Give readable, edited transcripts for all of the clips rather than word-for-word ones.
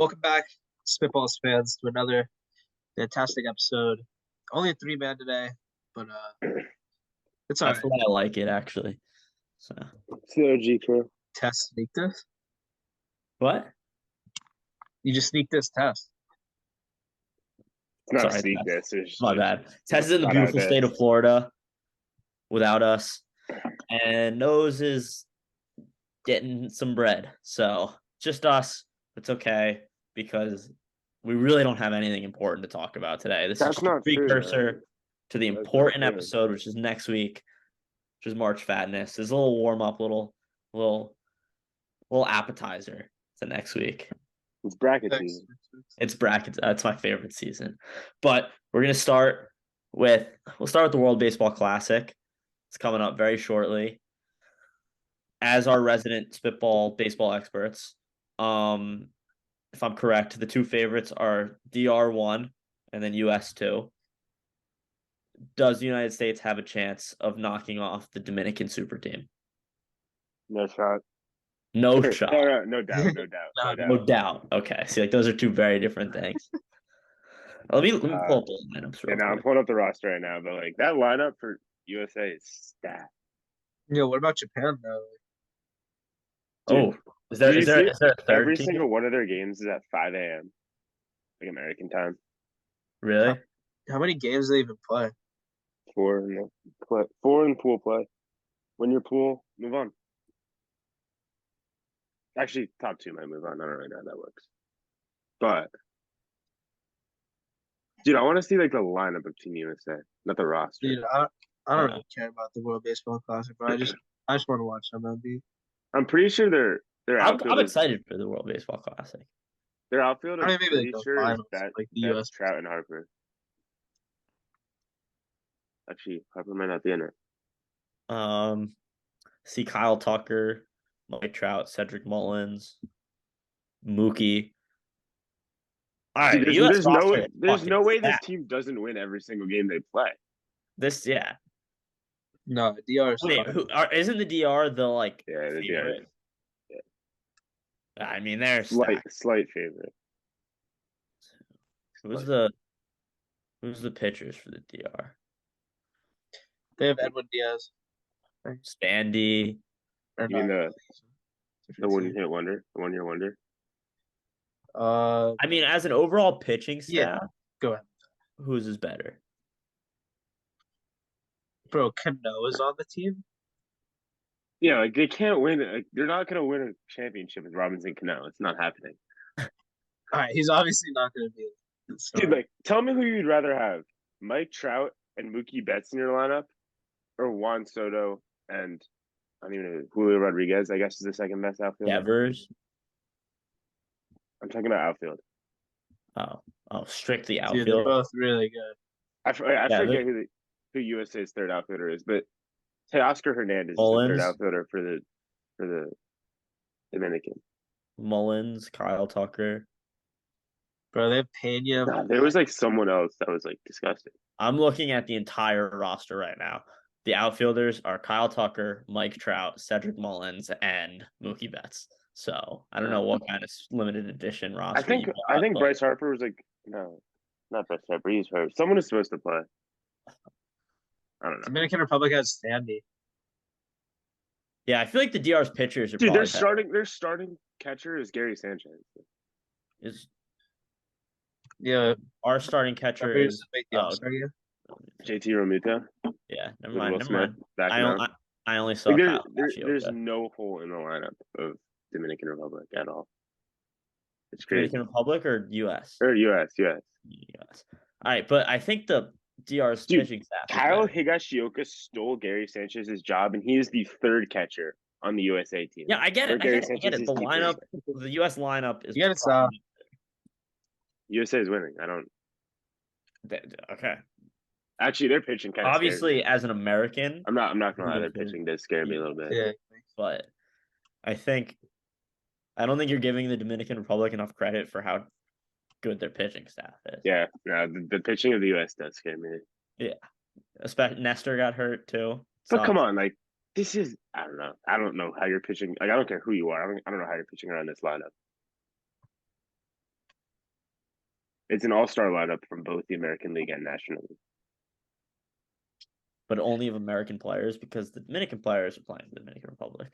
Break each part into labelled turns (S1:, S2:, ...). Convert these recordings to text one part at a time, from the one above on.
S1: Welcome back, Spitballz fans, to another fantastic episode. Only a three-man today, but it's all
S2: That's
S1: right.
S2: the way I like it, actually. So
S3: It's the OG crew.
S1: Test sneak this.
S2: what?
S1: You just sneak this test.
S3: It's not
S2: Sorry,
S3: a sneak
S2: Tess.
S3: this. It's
S2: My bad. Tess is in the
S3: flat out
S2: beautiful state
S3: this.
S2: of Florida without us, and Nose is getting some bread. So just us. It's okay because we really don't have anything important to talk about today. This is
S3: That's
S2: just a
S3: not true,
S2: precursor
S3: man.
S2: to the
S3: That's not
S2: important
S3: true.
S2: episode, which is next week, which is March Fatness. It's a little warm up, little appetizer to next week.
S3: It's bracket season.
S2: It's brackets. That's my favorite season. But we'll start with the World Baseball Classic. It's coming up very shortly. As our resident spitball baseball experts, if I'm correct, the two favorites are DR1 and then US2. Does the United States have a chance of knocking off the Dominican super team?
S3: No shot.
S2: No shot.
S3: No doubt. No doubt.
S2: No doubt. Okay. See, those are two very different things. Let me pull up the lineups real
S3: I'm
S2: quick.
S3: pulling up the roster right now, but that lineup for USA is stacked.
S1: Yeah, what about Japan though?
S2: Dude, is there a third
S3: Every
S2: team?
S3: single one of their games is at 5 a.m. American time.
S2: Really?
S1: How many games do they even play?
S3: 4 in pool play. Win your pool, move on. Actually, top 2 might move on. I don't really know how that works. But dude, I want to see the lineup of Team USA, not the roster.
S1: Dude, I don't really care about the World Baseball Classic, but I just want to watch MLB.
S3: I'm pretty sure their outfield.
S2: I'm excited for the World Baseball Classic.
S3: Their outfield, I'm pretty sure
S1: finals,
S3: is
S1: like the
S3: that's
S1: US.
S3: Trout and Harper. Actually, Harper might not be in it.
S2: See Kyle Tucker, Mike Trout, Cedric Mullins, Mookie. All right,
S3: Dude, there's no way this team doesn't win every single game they play.
S2: Yeah.
S1: No, DR is
S2: isn't the DR the
S3: the DR.
S2: Yeah. I mean, they're
S3: slight favorite.
S2: Who's the pitchers for the DR?
S1: They have Edwin Diaz.
S2: Spandy.
S3: You mean the 1-year wonder? The 1-year wonder?
S2: I mean, as an overall pitching staff,
S1: go ahead.
S2: Whose is better?
S1: Bro, Cano is on the team?
S3: Yeah, they can't win. They're not going to win a championship with Robinson Cano. It's not happening.
S1: All right, he's obviously not going to be.
S3: Dude, tell me who you'd rather have: Mike Trout and Mookie Betts in your lineup, or Juan Soto and I don't even know Julio Rodriguez. I guess is the second best outfielder.
S2: Devers.
S3: I'm talking about outfield.
S2: Oh, strictly outfield.
S1: Dude, they're both really good.
S3: I forget who USA's third outfielder is, but Teoscar Hernandez
S2: Mullins.
S3: is the third outfielder for the Dominican.
S2: Mullins, Kyle Tucker.
S1: Bro, they have Pena.
S3: No, there was someone else that was disgusting.
S2: I'm looking at the entire roster right now. The outfielders are Kyle Tucker, Mike Trout, Cedric Mullins, and Mookie Betts. So I don't know what kind of limited edition roster.
S3: I think Bryce Harper was no, not Bryce Harper. He's hurt. Someone is supposed to play. I don't know.
S1: Dominican Republic has Sandy.
S2: Yeah, I feel like the DR's pitchers are.
S3: Dude, their starting catcher is Gary Sanchez.
S2: Our starting catcher is
S3: JT Realmuto.
S2: Yeah, never mind. I only saw
S3: there's no hole in the lineup of Dominican Republic at all. It's crazy.
S2: Dominican Republic or US?
S3: Or US.
S2: US. All right, but I think the DR's pitching staff.
S3: Kyle Higashioka stole Gary Sanchez's job, and he is the third catcher on the USA team.
S2: Yeah, I get it. The lineup, the US lineup is.
S3: USA is winning. I don't.
S2: Okay.
S3: Actually, their pitching kind of
S2: obviously as an American.
S3: I'm not gonna lie. Their pitching does scare me a little bit.
S1: Yeah,
S2: but I don't think you're giving the Dominican Republic enough credit for how good their pitching staff is.
S3: Yeah, the pitching of the US does scare me.
S2: Yeah, especially Nestor got hurt too.
S3: But come on, this is I don't know. I don't know how you're pitching. I don't care who you are. I don't know how you're pitching around this lineup. It's an all-star lineup from both the American League and National League.
S2: But only of American players because the Dominican players are playing for the Dominican Republic,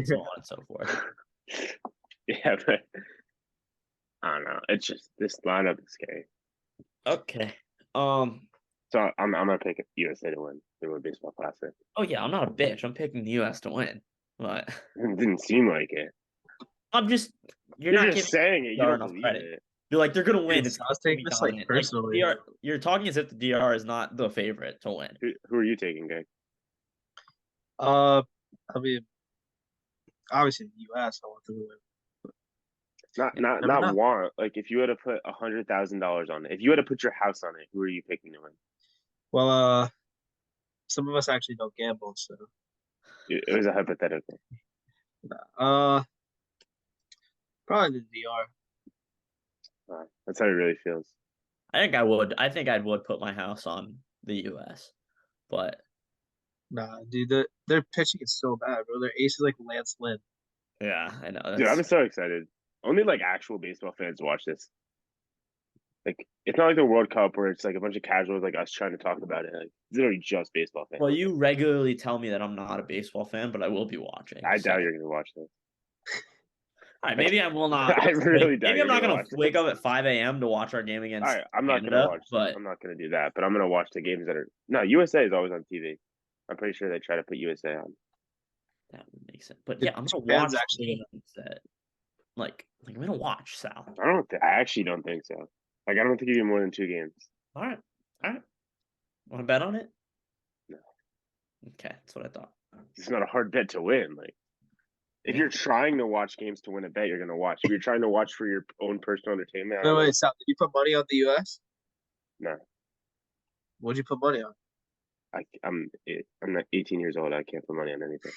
S2: so on and so forth.
S3: Yeah, but I don't know. It's just this lineup is scary.
S2: Okay.
S3: So I'm gonna pick USA to win the World Baseball Classic.
S2: Oh yeah, I'm not a bitch. I'm picking the U.S. to win, but
S3: It didn't seem like it.
S2: I'm just you're
S3: You're
S2: not
S3: just
S2: giving
S3: saying it. You
S2: DR
S3: don't
S2: enough
S3: believe
S2: credit.
S3: it.
S2: You're like they're gonna win.
S1: Dude,
S2: It's
S1: I was
S2: gonna
S1: taking
S2: be
S1: this like
S2: dominant.
S1: personally.
S2: DR, you're talking as if the DR is not the favorite to win.
S3: Who are you taking, Greg?
S1: I mean, obviously the U.S. I want them to win.
S3: Not
S1: Never know.
S3: want. Like if you had to put $100,000 on it, if you had to put your house on it, who are you picking to win?
S1: Well, some of us actually don't gamble, so
S3: It was a hypothetical.
S1: probably the DR.
S3: That's how it really feels.
S2: I think I would. I think I would put my house on the U.S. But
S1: Nah, dude, their pitching is so bad, bro. Their ace is like Lance Lynn.
S2: yeah, I know.
S3: Dude, I'm
S2: That's
S3: so excited. Only like actual baseball fans watch this. Like it's not like the World Cup where it's like a bunch of casuals like us trying to talk about it. Like it's literally just baseball fans.
S2: well, you regularly tell me that I'm not a baseball fan, but I will be watching.
S3: I
S2: so.
S3: doubt you're gonna watch this.
S2: All right, maybe I will not.
S3: I really doubt
S2: Maybe I'm
S3: you're
S2: not
S3: gonna
S2: gonna
S3: watch
S2: wake
S3: this.
S2: up at 5 a.m. to watch our game against
S3: All right, I'm not
S2: Canada,
S3: gonna watch.
S2: but
S3: I'm not gonna do that. But I'm gonna watch the games that are no USA is always on TV. I'm pretty sure they try to put USA on.
S2: that would make sense. But yeah, I'm gonna
S1: Japan's
S2: watch
S1: actually
S2: games that like I'm gonna watch Sal.
S3: I actually don't think so. Like I don't think you do more than 2 games.
S2: All right. Want to bet on it?
S3: No.
S2: Okay, that's what I thought.
S3: It's not a hard bet to win. Like if
S2: Yeah.
S3: you're trying to watch games to win a bet, you're gonna watch. If you're trying to watch for your own personal entertainment, I don't know.
S1: Wait, Sal, did you put money on the U.S.?
S3: No,
S1: What'd you put money on?
S3: I'm not 18 years old. I can't put money on anything.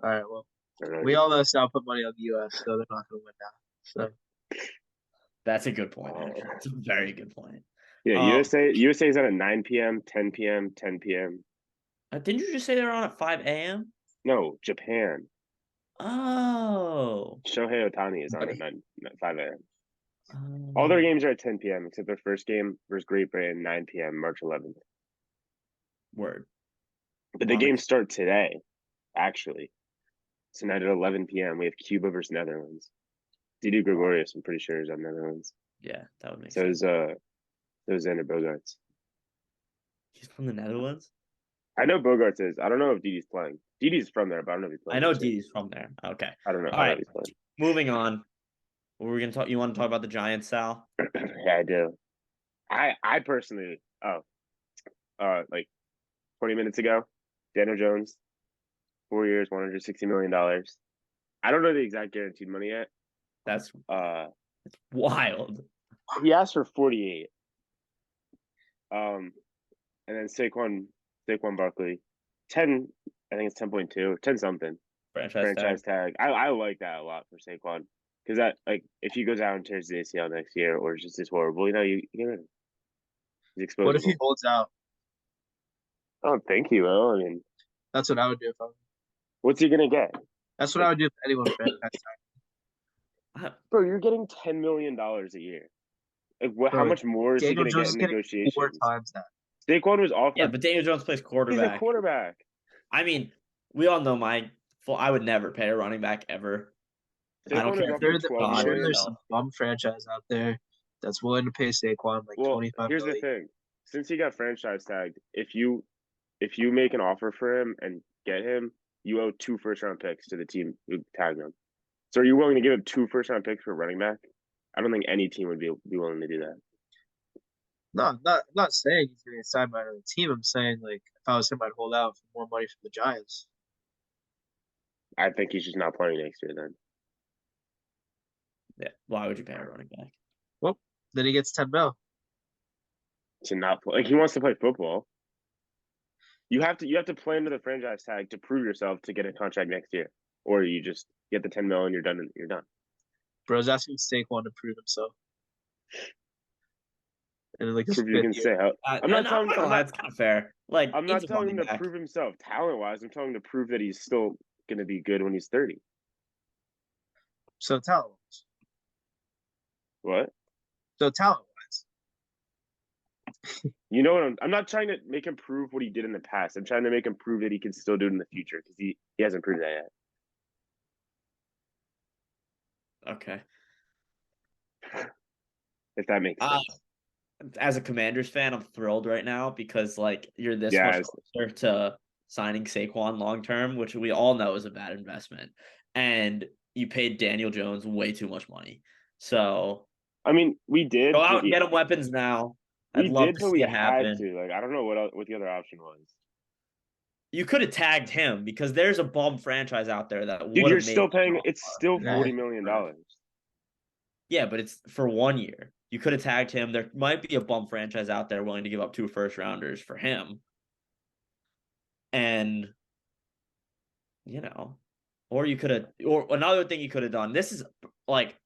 S1: All right, well,
S3: I don't know.
S1: we all know Sal put money on the U.S., so they're not gonna win now. So
S2: That's a good point. Actually. That's a very good point.
S3: Yeah, USA is on at 9 p.m., 10 p.m., 10 p.m.
S2: Didn't you just say they were on at 5 a.m.?
S3: No, Japan.
S2: Oh.
S3: Shohei Ohtani is on at 5 a.m.
S2: Um,
S3: All their games are at 10 p.m. except their first game versus Great Britain 9 p.m. March 11th.
S2: Word.
S3: But the games start today, actually. Tonight at 11 p.m. we have Cuba versus Netherlands. Didi Gregorius, I'm pretty sure, is on Netherlands.
S2: Yeah, that would make
S3: So
S2: sense.
S3: is Xander Bogaerts.
S2: He's from the Netherlands?
S3: I know Bogarts is. I don't know if Didi's playing. Didi's from there, but I don't know if he's playing.
S2: I know Didi's from there. Okay.
S3: I don't know.
S2: All
S3: I don't know
S2: right.
S3: if he's playing.
S2: Moving on. What were we gonna talk? You want to talk about the Giants, Sal?
S3: Yeah, I do. I personally, like 20 minutes ago, Daniel Jones, 4 years, $160 million. I don't know the exact guaranteed money yet.
S2: That's wild.
S3: He asked for 48. And then Saquon Barkley, 10. I think it's 10.2, 10 something. Franchise tag. I like that a lot for Saquon because that like if he goes out and tears the ACL next year or just is horrible, you get rid of him. He's exposed.
S1: what if he holds out?
S3: I don't think he will. I mean,
S1: That's what I would do if I.
S3: what's he gonna get?
S1: That's what I would do if anyone franchise tag.
S3: Bro, you're getting $10 million a year. Like, what?
S1: Bro,
S3: how much more is
S1: Daniel
S3: he
S1: Jones
S3: gonna
S1: is
S3: get in
S1: getting
S3: negotiations?
S1: 4 times that.
S3: Saquon was offered.
S2: Yeah, but Daniel Jones plays quarterback.
S3: He's a quarterback.
S2: I mean, we all know I would never pay a running back ever.
S3: Saquon
S2: I don't care.
S1: I'm sure there's
S2: so.
S1: some bum franchise out there that's willing to pay Saquon like $25
S3: here's
S1: million.
S3: the thing: since he got franchise tagged, if you make an offer for him and get him, you owe 2 first-round picks to the team who tagged him. So, are you willing to give up 2 first-round picks for a running back? I don't think any team would be willing to do that.
S1: No, I'm not saying he's going to get signed by another team. I'm saying like if I was him, I'd hold out for more money from the Giants.
S3: I think he's just not playing next year. Then
S2: Yeah. Why would you pay a running back?
S1: Well, then he gets 10 mil.
S3: to not play, like he wants to play football. You have to play under the franchise tag to prove yourself to get a contract next year, or you just get the 10 mil and you're done. You're done.
S1: Bro's asking Saquon to prove himself. And like his
S3: Prove you can
S1: fifth year.
S3: stay out. I'm not telling.
S2: That's kind of fair. Like
S3: I'm not
S2: he's a
S3: telling him
S2: running
S3: to
S2: back.
S3: prove himself talent wise. I'm telling him to prove that he's still going to be good when he's 30.
S1: So talent wise.
S3: What?
S1: So talent wise.
S3: You know what? I'm not trying to make him prove what he did in the past. I'm trying to make him prove that he can still do it in the future because he hasn't proved that
S2: yet. Okay.
S3: If that makes sense.
S2: As a Commanders fan, I'm thrilled right now because you're this much closer to signing Saquon long term, which we all know is a bad investment, and you paid Daniel Jones way too much money. So
S3: I mean, we did
S2: go out and get him weapons now. I'd love to see it happen.
S3: I don't know what the other option was.
S2: You could have tagged him because there's a bum franchise out there that would.
S3: Dude, you're still paying. It's still $40 million.
S2: Yeah, but it's for 1 year. You could have tagged him. There might be a bum franchise out there willing to give up 2 first-rounders for him. And, or you could have, or another thing you could have done. This is,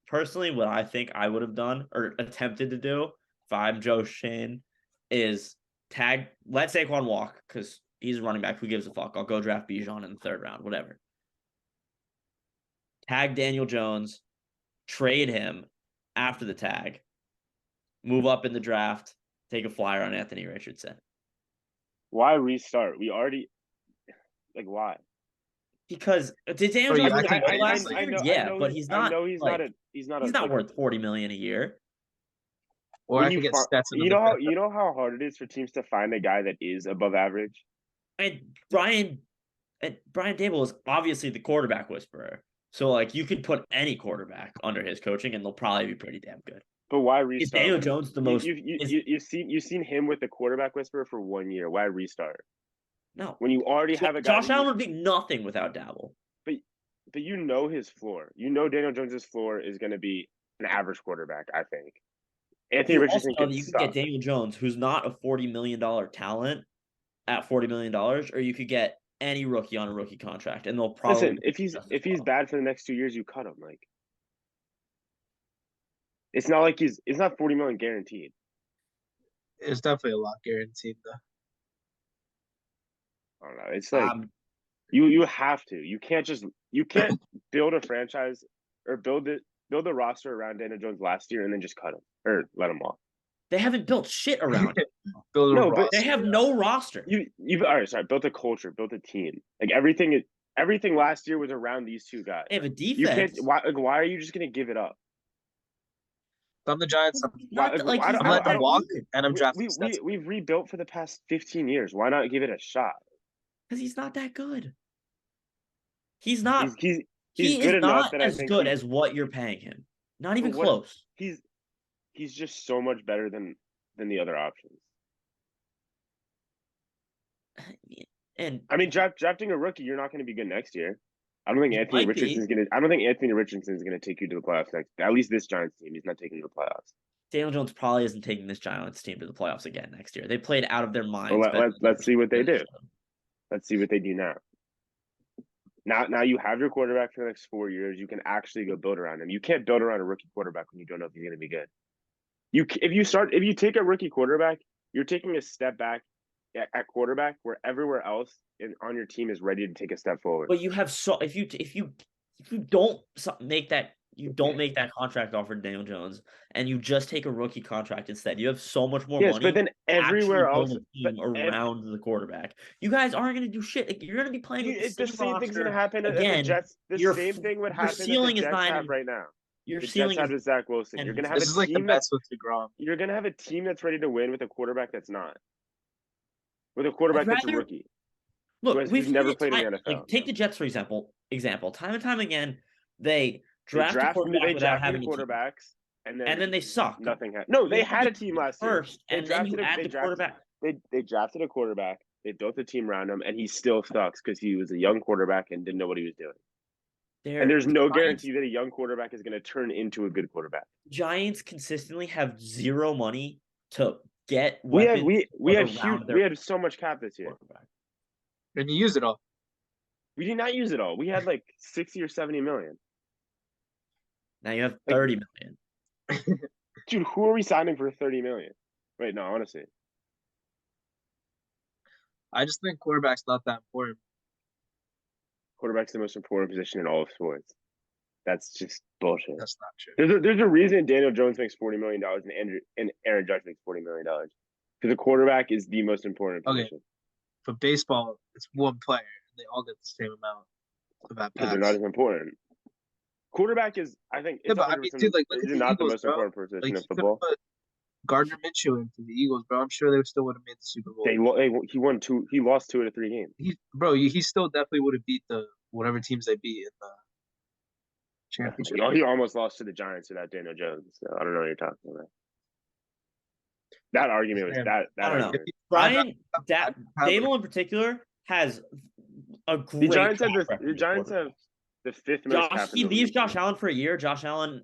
S2: personally what I think I would have done or attempted to do if I'm Joe Shane is let Saquon walk because he's a running back. Who gives a fuck? I'll go draft Bijan in the 3rd round, whatever. Tag Daniel Jones, trade him after the tag, move up in the draft, take a flyer on Anthony Richardson.
S3: Why restart? We already why?
S2: Because did Daniel Jones last year? Yeah, but he's not.
S3: He's not
S2: worth $40 million a year.
S1: Or I could get Stetson.
S3: You know how hard it is for teams to find a guy that is above average.
S2: And Brian Daboll is obviously the quarterback whisperer. So you could put any quarterback under his coaching, and they'll probably be pretty damn good.
S3: But why restart?
S2: Is Daniel Jones the most?
S3: You've seen him with the quarterback whisperer for 1 year. Why restart?
S2: No,
S3: when you already have a guy.
S2: Josh Allen would be nothing without Daboll.
S3: But you know his floor. You know Daniel Jones's floor is going to be an average quarterback. I think. Anthony Richardson can
S2: get Daniel Jones, who's not a $40 million talent, at $40 million, or you could get any rookie on a rookie contract, and they'll probably
S3: listen. If he's bad for the next 2 years, you cut him. It's not it's not $40 million guaranteed.
S1: It's definitely a lot guaranteed though.
S3: I don't know. It's you have to. You can't build a franchise or build a roster around Daniel Jones last year and then just cut him or let him walk.
S2: They haven't built shit around it.
S3: But
S2: they have no roster.
S3: You've all right, sorry, built a culture, built a team. Everything last year was around these two guys.
S2: They have a defense.
S3: You can't. Why are you just gonna give it up?
S1: I'm the Giants.
S2: I'm let them
S1: walk, and I'm drafting.
S3: We've rebuilt for the past 15 years. Why not give it a shot?
S2: Because he's not that good. He's not.
S3: He's
S2: good enough that as good as what you're paying him. Not even close.
S3: He's just so much better than the other options.
S2: And
S3: I mean, drafting a rookie, you're not going to be good next year. I don't think Anthony Richardson is going to take you to the playoffs next. At least this Giants team, he's not taking you to the playoffs.
S2: Daniel Jones probably isn't taking this Giants team to the playoffs again next year. They played out of their minds.
S3: Well, let's see what they do. Let's see what they do now. Now you have your quarterback for the next 4 years. You can actually go build around him. You can't build around a rookie quarterback when you don't know if he's going to be good. If you take a rookie quarterback, you're taking a step back at quarterback where everywhere else on your team is ready to take a step forward.
S2: But you have if you don't make that contract offer to Daniel Jones and you just take a rookie contract instead, you have so much more money.
S3: But then everywhere else
S2: around the quarterback, you guys aren't going to do shit. You're going to be playing with
S3: the same thing's going to happen
S2: again.
S3: The Jets. The same thing would happen.
S2: Ceiling
S3: the Jets
S2: is
S3: have right now.
S2: Your
S3: the
S2: ceiling
S3: Jets have Zach Wilson. You're going to have
S1: this is like the Mets with DeGrom.
S3: You're going to have a team that's ready to win with a quarterback that's not. With a quarterback that's a rookie.
S2: Look,
S3: we've never played in the NFL.
S2: Take the Jets for example. Time and time again, they draft a quarterback without having
S3: quarterbacks, and
S2: then they suck.
S3: Nothing happened. No, they had a team last year.
S2: And then you add the quarterback.
S3: They drafted a quarterback. They built a team around him, and he still sucks because he was a young quarterback and didn't know what he was doing. And there's no guarantee that a young quarterback is going to turn into a good quarterback.
S2: Giants consistently have zero money to get
S3: weapons. We had so much cap this year.
S1: And you use it all.
S3: We did not use it all. We had 60 or 70 million.
S2: Now you have 30 million.
S3: Dude, who are we signing for 30 million? Wait, no, honestly.
S1: I just think quarterback's not that important.
S3: Quarterback's the most important position in all of sports. That's just bullshit.
S1: That's not true.
S3: There's a reason Daniel Jones makes $40 million and Aaron Judge makes $40 million. Because the quarterback is the most important position.
S1: For baseball, it's one player. They all get the same amount of at
S3: Because they're not as important. Quarterback is, I think, it's 100%.
S1: Dude, like, look
S3: is
S1: at the
S3: not
S1: Eagles,
S3: the most
S1: bro.
S3: important position
S1: Like,
S3: in football.
S1: Put Gardner Minshew into the Eagles, bro. I'm sure they still would have made the Super Bowl.
S3: He won 2. He lost 2 out of 3 games.
S1: He still definitely would have beat the whatever teams they beat in the championship.
S3: He almost lost to the Giants without Daniel Jones. So I don't know what you're talking about. That argument was that.
S2: I don't
S3: argument.
S2: know. Brian Dable in particular has a great.
S3: The Giants have the 5th most.
S2: He leaves Josh Allen for a year. Josh Allen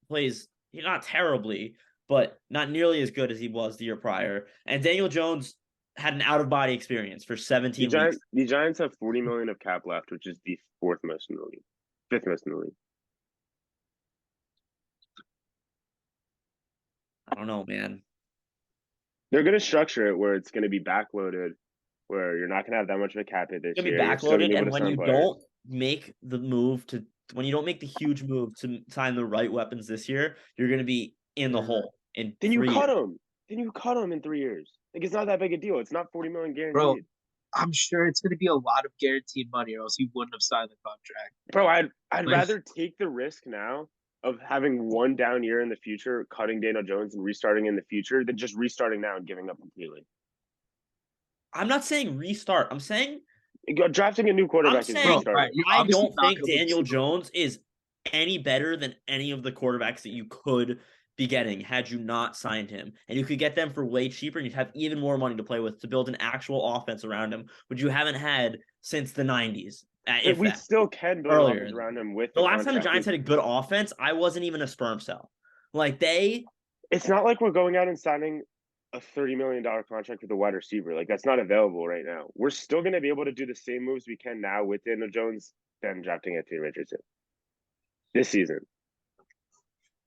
S2: plays not terribly, but not nearly as good as he was the year prior. And Daniel Jones had an out-of-body experience for 17 weeks.
S3: The Giants have $40 million of cap left, which is the 4th most in the league. 5th most in the league.
S2: I don't know, man.
S3: They're going to structure it where it's going to be backloaded, where you're not going to have that much of a cap hit this year.
S2: It's going to be backloaded, and when you don't make the huge move to sign the right weapons this year, you're going to be in the hole. Then you cut him.
S3: Then you cut him in 3 years. Like, it's not that big a deal. It's not $40 million guaranteed.
S1: Bro, I'm sure it's going to be a lot of guaranteed money, or else he wouldn't have signed the contract.
S3: Bro, I'd rather take the risk now of having one down year in the future, cutting Daniel Jones and restarting in the future, than just restarting now and giving up completely.
S2: I'm not saying restart. I'm saying
S3: drafting a new quarterback is restarting.
S2: I don't think Daniel Jones is any better than any of the quarterbacks that you could be getting had you not signed him. And you could get them for way cheaper, and you'd have even more money to play with to build an actual offense around him, which you haven't had since the 90s.
S3: If we still can build offense around him with
S2: the last time the Giants had a good offense, I wasn't even a sperm cell.
S3: It's not like we're going out and signing a $30 million contract with a wide receiver. Like, that's not available right now. We're still going to be able to do the same moves we can now with Daniel Jones than drafting Anthony Richardson this season.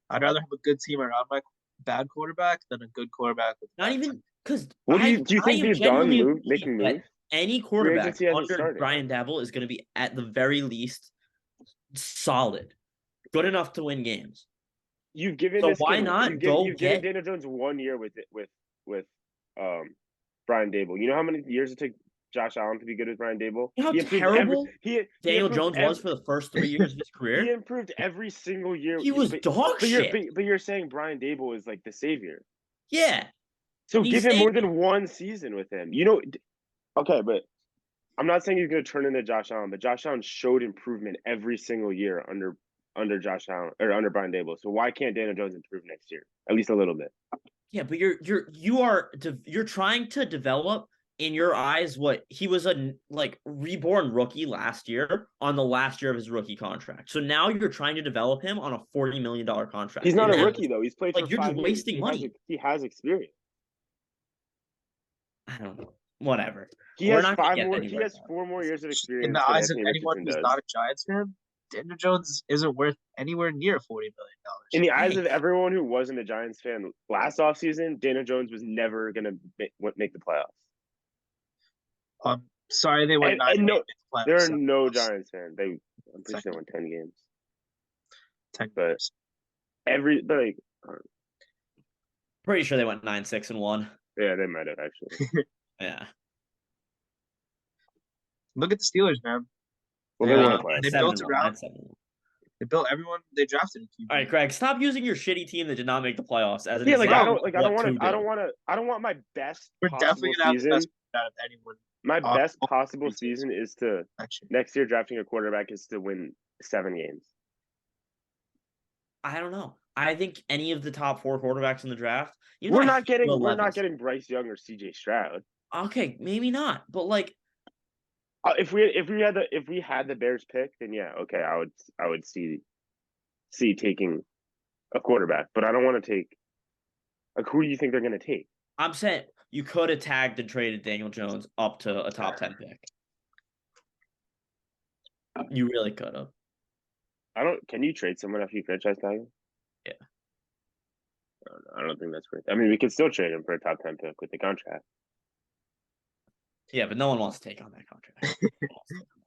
S2: I'd rather have a good team around my bad quarterback than a good quarterback with not even because.
S3: Do you think they've done making moves?
S2: Any quarterback under Brian Daboll is going to be at the very least solid, good enough to win games.
S3: You've given you've given Daniel Jones 1 year with Brian Daboll. You know how many years it took Josh Allen to be good with Brian Daboll?
S2: You know how terrible Daniel Jones was for the first 3 years of his career?
S3: He improved every single year.
S2: He was dog shit.
S3: But you're saying Brian Daboll is like the savior.
S2: Yeah.
S3: So give him more than 1 season with him. Okay, but I'm not saying he's going to turn into Josh Allen, but Josh Allen showed improvement every single year under Josh Allen or under Brian Daboll. So why can't Daniel Jones improve next year? At least a little bit.
S2: Yeah, but you're trying to develop in your eyes what he was a reborn rookie last year on the last year of his rookie contract. So now you're trying to develop him on a $40 million contract.
S3: He's not a rookie though. He's played for 5
S2: you're just
S3: years.
S2: wasting money.
S3: He has experience.
S2: I don't know. Whatever.
S3: He has 4 more years of experience.
S1: In the eyes of anyone who's not a Giants fan, Daniel Jones isn't worth anywhere near $40 million.
S3: In the eyes of everyone who wasn't a Giants fan last offseason, Daniel Jones was never going to make the playoffs.
S1: Sorry, they went 9 games.
S3: There are no Giants fans. I'm pretty sure they won 10 games.
S1: 10
S3: games.
S2: Pretty sure they went 9-6-1.
S3: Yeah, they might have actually.
S2: Yeah.
S1: Look at the Steelers, man. They built around. They built everyone. They drafted.
S2: All right, Craig. Stop using your shitty team that did not make the playoffs as an
S3: example. I don't want my best.
S1: We're definitely gonna have the best out of anyone.
S3: My best possible season is to next year drafting a quarterback is to win 7 games.
S2: I don't know. I think any of the top 4 quarterbacks in the draft.
S3: We're not getting Bryce Young or CJ Stroud.
S2: Okay, maybe not, but
S3: if we had the Bears pick, then yeah, okay, I would see taking a quarterback, but I don't want to take. Who do you think they're going to take?
S2: I'm saying you could have tagged and traded Daniel Jones up to a top 10 pick. You really could have.
S3: Can you trade someone after you franchise tag him?
S2: Yeah.
S3: I don't think that's great. I mean, we could still trade him for a top 10 pick with the contract.
S2: Yeah, but no one wants to take on that contract.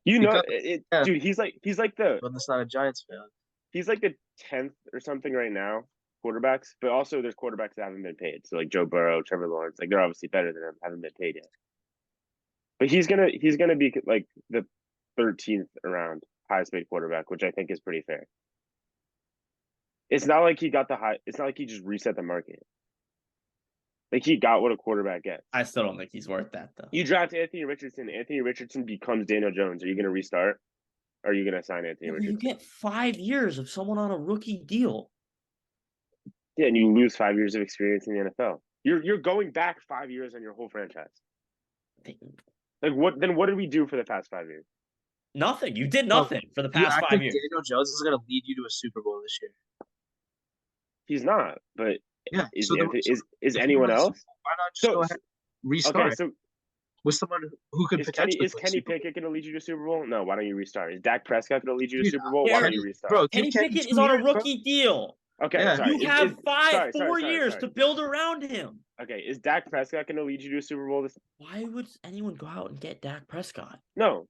S3: Dude, he's like the.
S1: But that's not a Giants fan.
S3: He's like the 10th or something right now quarterbacks, but also there's quarterbacks that haven't been paid. So like Joe Burrow, Trevor Lawrence, like they're obviously better than him, haven't been paid yet. But he's gonna be like the 13th around highest paid quarterback, which I think is pretty fair. It's not like he got the high. It's not like he just reset the market. Like he got what a quarterback gets.
S2: I still don't think he's worth that though.
S3: You draft Anthony Richardson. Anthony Richardson becomes Daniel Jones. Are you going to restart? Or are you going to sign Anthony Richardson?
S2: You get 5 years of someone on a rookie deal.
S3: Yeah, and you lose 5 years of experience in the NFL. You're going back 5 years on your whole franchise. Like what? Then what did we do for the past 5 years?
S2: Nothing. You did nothing for the past 5 years.
S1: Daniel Jones is going to lead you to a Super Bowl this year.
S3: He's not, but
S1: yeah.
S3: Is anyone else?
S1: Why not just go ahead and restart?
S3: Okay, so
S1: with someone who could potentially
S3: is Kenny Pickett going to lead you to Super Bowl? No. Why don't you restart? Is Dak Prescott going to lead you to Super Bowl? Why don't you restart?
S2: Bro, Kenny Pickett is on a rookie deal.
S3: Okay, yeah. Sorry.
S2: You have 4 years to build around him.
S3: Okay, is Dak Prescott going to lead you to a Super Bowl?
S2: Why would anyone go out and get Dak Prescott?
S3: No.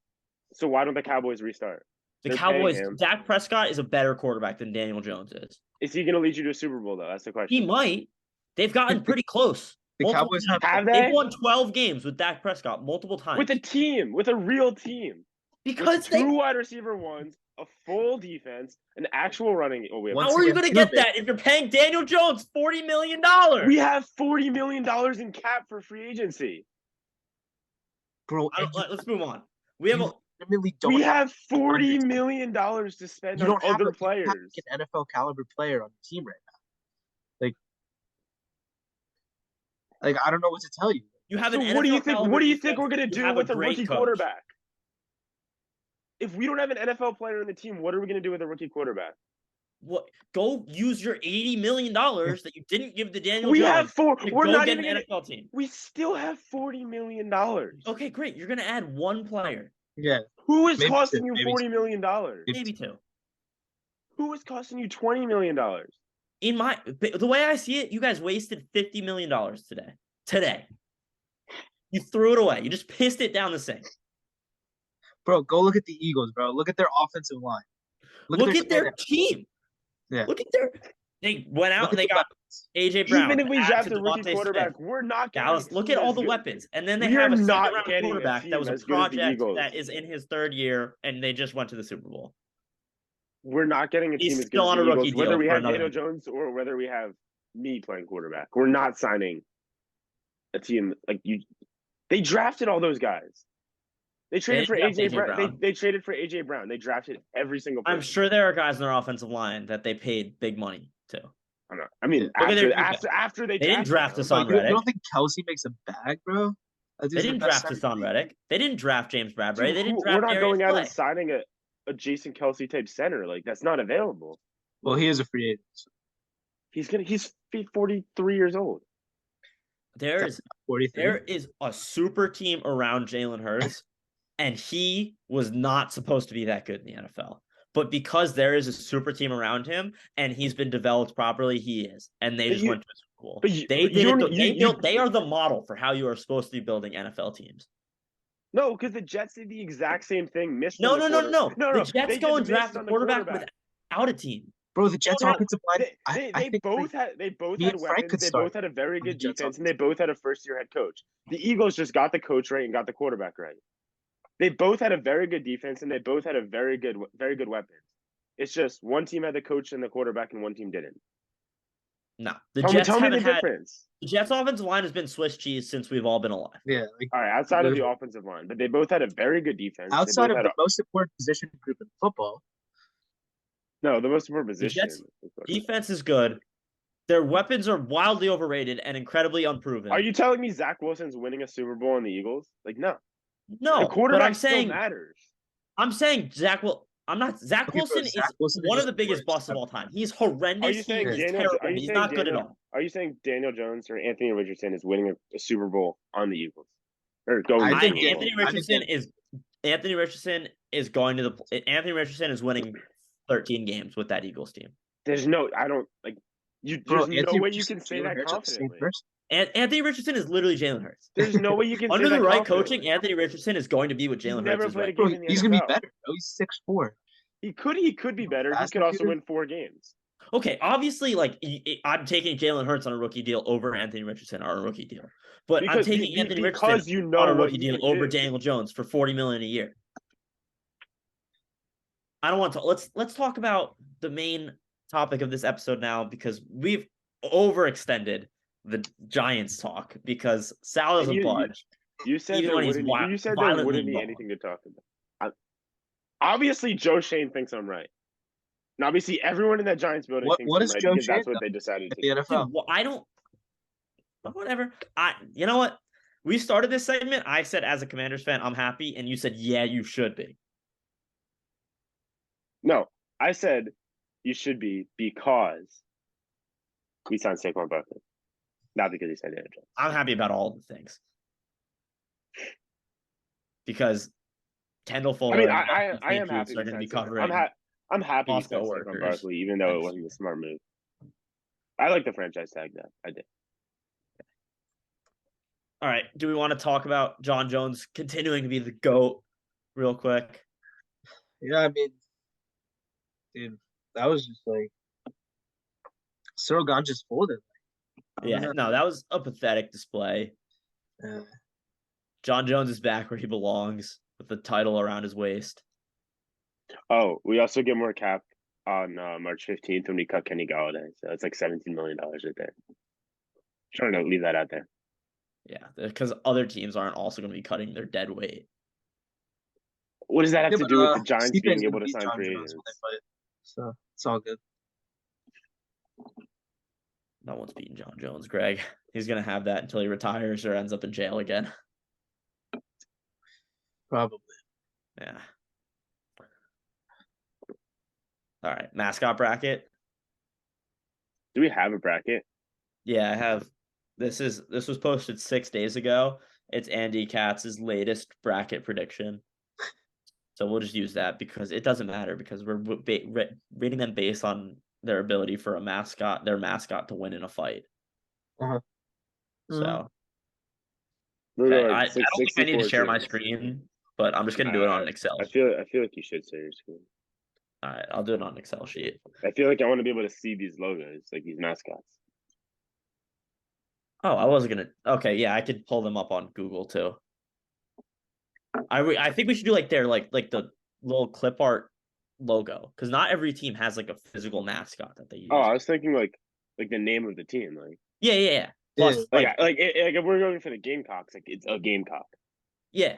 S3: So why don't the Cowboys restart?
S2: Dak Prescott is a better quarterback than Daniel Jones is.
S3: Is he going to lead you to a Super Bowl, though? That's the question.
S2: He might. They've gotten pretty close.
S1: The Cowboys
S3: have
S2: They've won 12 games with Dak Prescott multiple times.
S3: With a team, with a real team.
S2: Because
S3: with 2 wide receiver ones, a full defense, an actual running.
S2: How are you going to get that if you're paying Daniel Jones $40 million?
S3: We have $40 million in cap for free agency.
S1: Bro,
S2: let's move on. We have
S3: $40 million to spend on other players.
S1: You have an NFL caliber player on the team right now. Like I don't know what to tell you.
S2: You have
S3: what do you think we're gonna do with a rookie quarterback? If we don't have an NFL player on the team, what are we gonna do with a rookie quarterback?
S2: What? Go use your $80 million that you didn't give to Daniel Jones.
S3: We have 4. We're not
S2: even an NFL team.
S3: We still have $40 million.
S2: Okay, great. You're gonna add 1 player.
S1: Yeah.
S3: Who is costing you $40 million?
S2: Maybe 2.
S3: Who is costing you $20 million?
S2: The way I see it, you guys wasted $50 million today. Today. You threw it away. You just pissed it down the sink.
S1: Bro, go look at the Eagles, bro. Look at their offensive line.
S2: Look at their team.
S1: Yeah.
S2: Look at they went out and they got AJ Brown.
S3: Even if we draft a rookie quarterback, we're not getting
S2: Dallas. Look at all the weapons. And then they have a second-round quarterback that was a project that is in his 3rd year, and they just went to the Super Bowl.
S3: We're not getting a team as good as the Eagles, whether we have Daniel Jones or whether we have me playing quarterback. We're not signing a team like you. They drafted all those guys. They traded for AJ Brown. They traded for AJ Brown. They drafted every single person.
S2: I'm sure there are guys in their offensive line that they paid big money to.
S3: I mean, after they
S2: didn't draft Hassan Reddick.
S1: You don't think Kelsey makes a bag, bro?
S2: They didn't draft Hassan Reddick. They didn't draft James Bradbury. They didn't draft.
S3: We're not going out and signing a Jason Kelsey type center. Like that's not available.
S1: Well, he is a free agent.
S3: He's 43 years old.
S2: There is a super team around Jalen Hurts, and he was not supposed to be that good in the NFL. But because there is a super team around him and he's been developed properly, he is. And they just went to a Super Bowl. They are the model for how you are supposed to be building NFL teams.
S3: No, because the Jets did the exact same thing.
S2: No. The Jets go and draft a quarterback without a team.
S1: Bro, the Jets offensive line.
S3: They both had weapons. They both had a very good defense, and they both had a first-year head coach. The Eagles just got the coach right and got the quarterback right. They both had a very good defense, and they both had a very good weapons. It's just one team had the coach and the quarterback, and one team didn't.
S2: No,
S3: tell me the difference.
S2: The Jets' offensive line has been Swiss cheese since we've all been alive.
S1: Yeah.
S3: All right, outside of the offensive line, but they both had a very good defense.
S1: Outside of the most important position group in football.
S3: No, the most important position.
S2: Defense is good. Their weapons are wildly overrated and incredibly unproven.
S3: Are you telling me Zach Wilson's winning a Super Bowl in the Eagles? Like, no.
S2: No,
S3: the quarterback
S2: but I'm saying
S3: matters.
S2: I'm saying Zach Wilson is one of the biggest busts of all time. He's horrendous. He's terrible. He's not good at all.
S3: Are you saying Daniel Jones or Anthony Richardson is winning a Super Bowl on the Eagles? Or going to the Super Bowl?
S2: Anthony Richardson is winning 13 games with that Eagles team.
S3: There's no way you can say that confidently.
S2: Anthony Richardson is literally Jalen Hurts.
S3: There's no way you can
S2: under
S3: say
S2: the
S3: that
S2: right coaching. Anthony Richardson is going to be what Jalen Hurts is. Right.
S1: He's going to be better. He's 6'4".
S3: He could be better. He could also win 4 games.
S2: Okay, obviously, like I'm taking Jalen Hurts on a rookie deal over Anthony Richardson on a rookie deal, but I'm taking Anthony Richardson on a rookie deal over Daniel Jones for $40 million a year. I don't want to. Let's talk about the main topic of this episode now because we've overextended the Giants talk because Sal doesn't budge.
S3: You said there wouldn't be anything to talk about. Obviously, Joe Shane thinks I'm right. And obviously, everyone in that Giants building thinks I'm right because that's what they decided to do.
S1: The NFL.
S2: Dude, I don't. Whatever. You know what? We started this segment. I said, as a Commanders fan, I'm happy, and you said, yeah, you should be.
S3: No, I said you should be because we signed Saquon Barkley, not because he signed Daniel Jones.
S2: I'm happy about all of the things because Kendall Fuller.
S3: I am happy.
S2: Are going to be covering.
S3: I'm happy he signed Saquon Barkley, even though it wasn't a smart move. I like the franchise tag though. I did.
S2: All right. Do we want to talk about John Jones continuing to be the GOAT real quick?
S1: Yeah, I mean, dude, that was just like Cyril Gahn just folded.
S2: Yeah, no, that was a pathetic display. John Jones is back where he belongs with the title around his waist.
S3: Oh, we also get more cap on March 15th when we cut Kenny Galladay. So it's like $17 million right there. Trying to leave that out there.
S2: Yeah, because other teams aren't also going to be cutting their dead weight.
S3: What does that have to do with the Giants being able to sign free agents?
S1: So it's all good.
S2: No one's beating John Jones, Greg. He's going to have that until he retires or ends up in jail again.
S1: Probably.
S2: Yeah. All right, mascot bracket.
S3: Do we have a bracket?
S2: Yeah, I have. This was posted 6 days ago. It's Andy Katz's latest bracket prediction. So we'll just use that because it doesn't matter because we're rating them based on their ability for their mascot to win in a fight.
S1: Uh-huh.
S2: So okay, I don't think I need to share my screen, but I'm just gonna do it on an Excel.
S3: I feel like you should share your screen.
S2: All right, I'll do it on an Excel sheet.
S3: I feel like I want to be able to see these logos, like these mascots.
S2: Oh, I wasn't gonna. Okay, yeah, I could pull them up on Google too. I think we should do like the little clip art logo because not every team has like a physical mascot that they use.
S3: Oh, I was thinking like the name of the team, like
S2: yeah.
S3: Plus, if we're going for the Gamecocks, like it's a Gamecock.
S2: Yeah.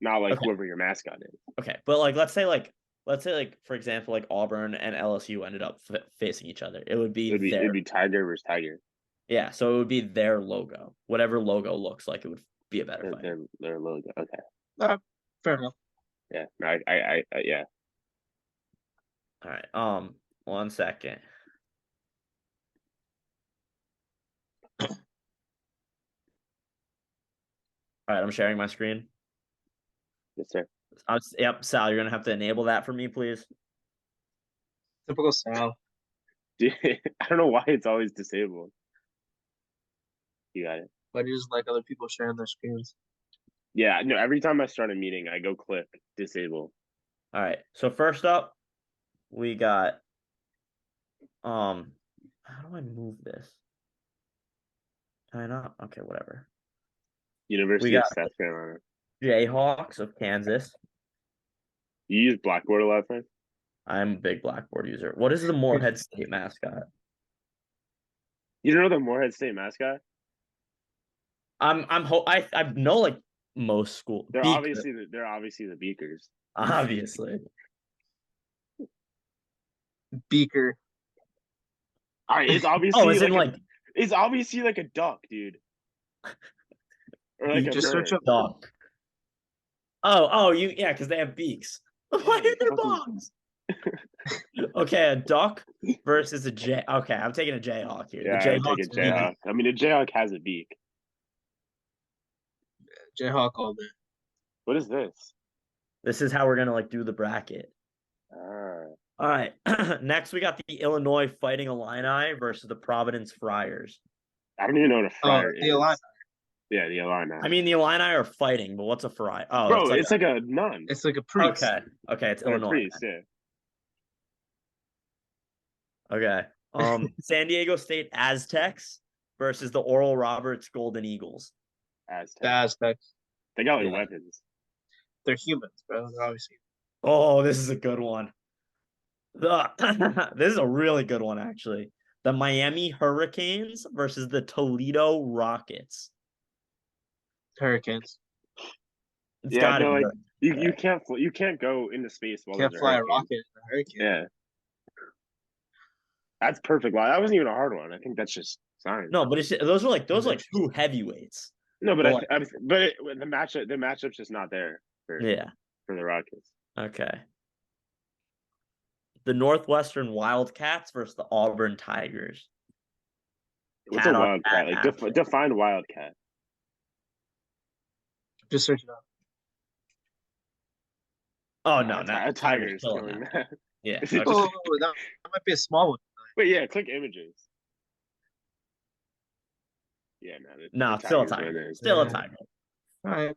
S3: Not like whoever your mascot is.
S2: Okay, but let's say for example, like Auburn and LSU ended up facing each other. It'd be
S3: Tiger versus Tiger.
S2: Yeah, so it would be their logo. Whatever logo looks like, it would be a better fight.
S3: Their logo. Okay.
S1: Fair enough.
S3: Yeah. No, I yeah.
S2: All right. 1 second. All right, I'm sharing my screen.
S3: Yes, sir.
S2: Yep, Sal, you're gonna have to enable that for me, please.
S1: Typical Sal.
S3: Dude, I don't know why it's always disabled. You got it.
S1: But you just like other people sharing their screens.
S3: Yeah, no, every time I start a meeting, I go click disable.
S2: All right. So first up, we got how do I move this? Can I not? Okay, whatever.
S3: University of South Carolina.
S2: Jayhawks of Kansas.
S3: You use Blackboard a lot of times?
S2: I'm a big Blackboard user. What is the Morehead State mascot?
S3: You don't know the Morehead State mascot?
S2: I know like most schools.
S3: They're obviously the Beakers.
S2: Obviously.
S1: Beaker.
S3: All right, it's obviously it's obviously like a duck, dude. Or like
S1: you just search up
S2: duck. Because they have beaks. Why are there bombs? Okay, a duck versus a jay. Okay, I'm taking a Jayhawk here.
S3: Yeah, I take a Jayhawk. I mean, a Jayhawk has a beak.
S1: Jayhawk all day.
S3: What is this?
S2: This is how we're gonna do the bracket. All right. Next, we got the Illinois Fighting Illini versus the Providence Friars.
S3: I don't even know what a friar is.
S1: The Illini.
S3: Yeah, the Illini.
S2: I mean, the Illini are fighting, but what's a friar? Oh,
S3: bro, it's like a nun.
S1: It's like a priest.
S2: Okay, it's Illinois.
S3: A priest, yeah.
S2: Okay. San Diego State Aztecs versus the Oral Roberts Golden Eagles.
S3: Aztecs.
S1: The Aztecs.
S3: They got like weapons.
S1: They're humans, bro. They're obviously.
S2: Oh, this is a good one. This is a really good one, actually. The Miami Hurricanes versus the Toledo Rockets.
S1: Hurricanes.
S2: It's gotta be.
S3: Like you can't go into space while
S1: Can't fly a rocket in a hurricane.
S3: Yeah. That's perfect. That wasn't even a hard one. I think that's just science.
S2: No, but those are like two heavyweights.
S3: No, but the matchup's just not there for the Rockets.
S2: Okay. The Northwestern Wildcats versus the Auburn Tigers.
S3: What's a Wildcat? Like define Wildcat.
S1: Just search it up.
S2: Oh no,
S3: a tiger is killing that.
S2: Yeah.
S1: Okay. Oh, that might be a small one.
S3: Wait, yeah, click images. Yeah,
S2: no, it's still a tiger. Still a tiger.
S1: All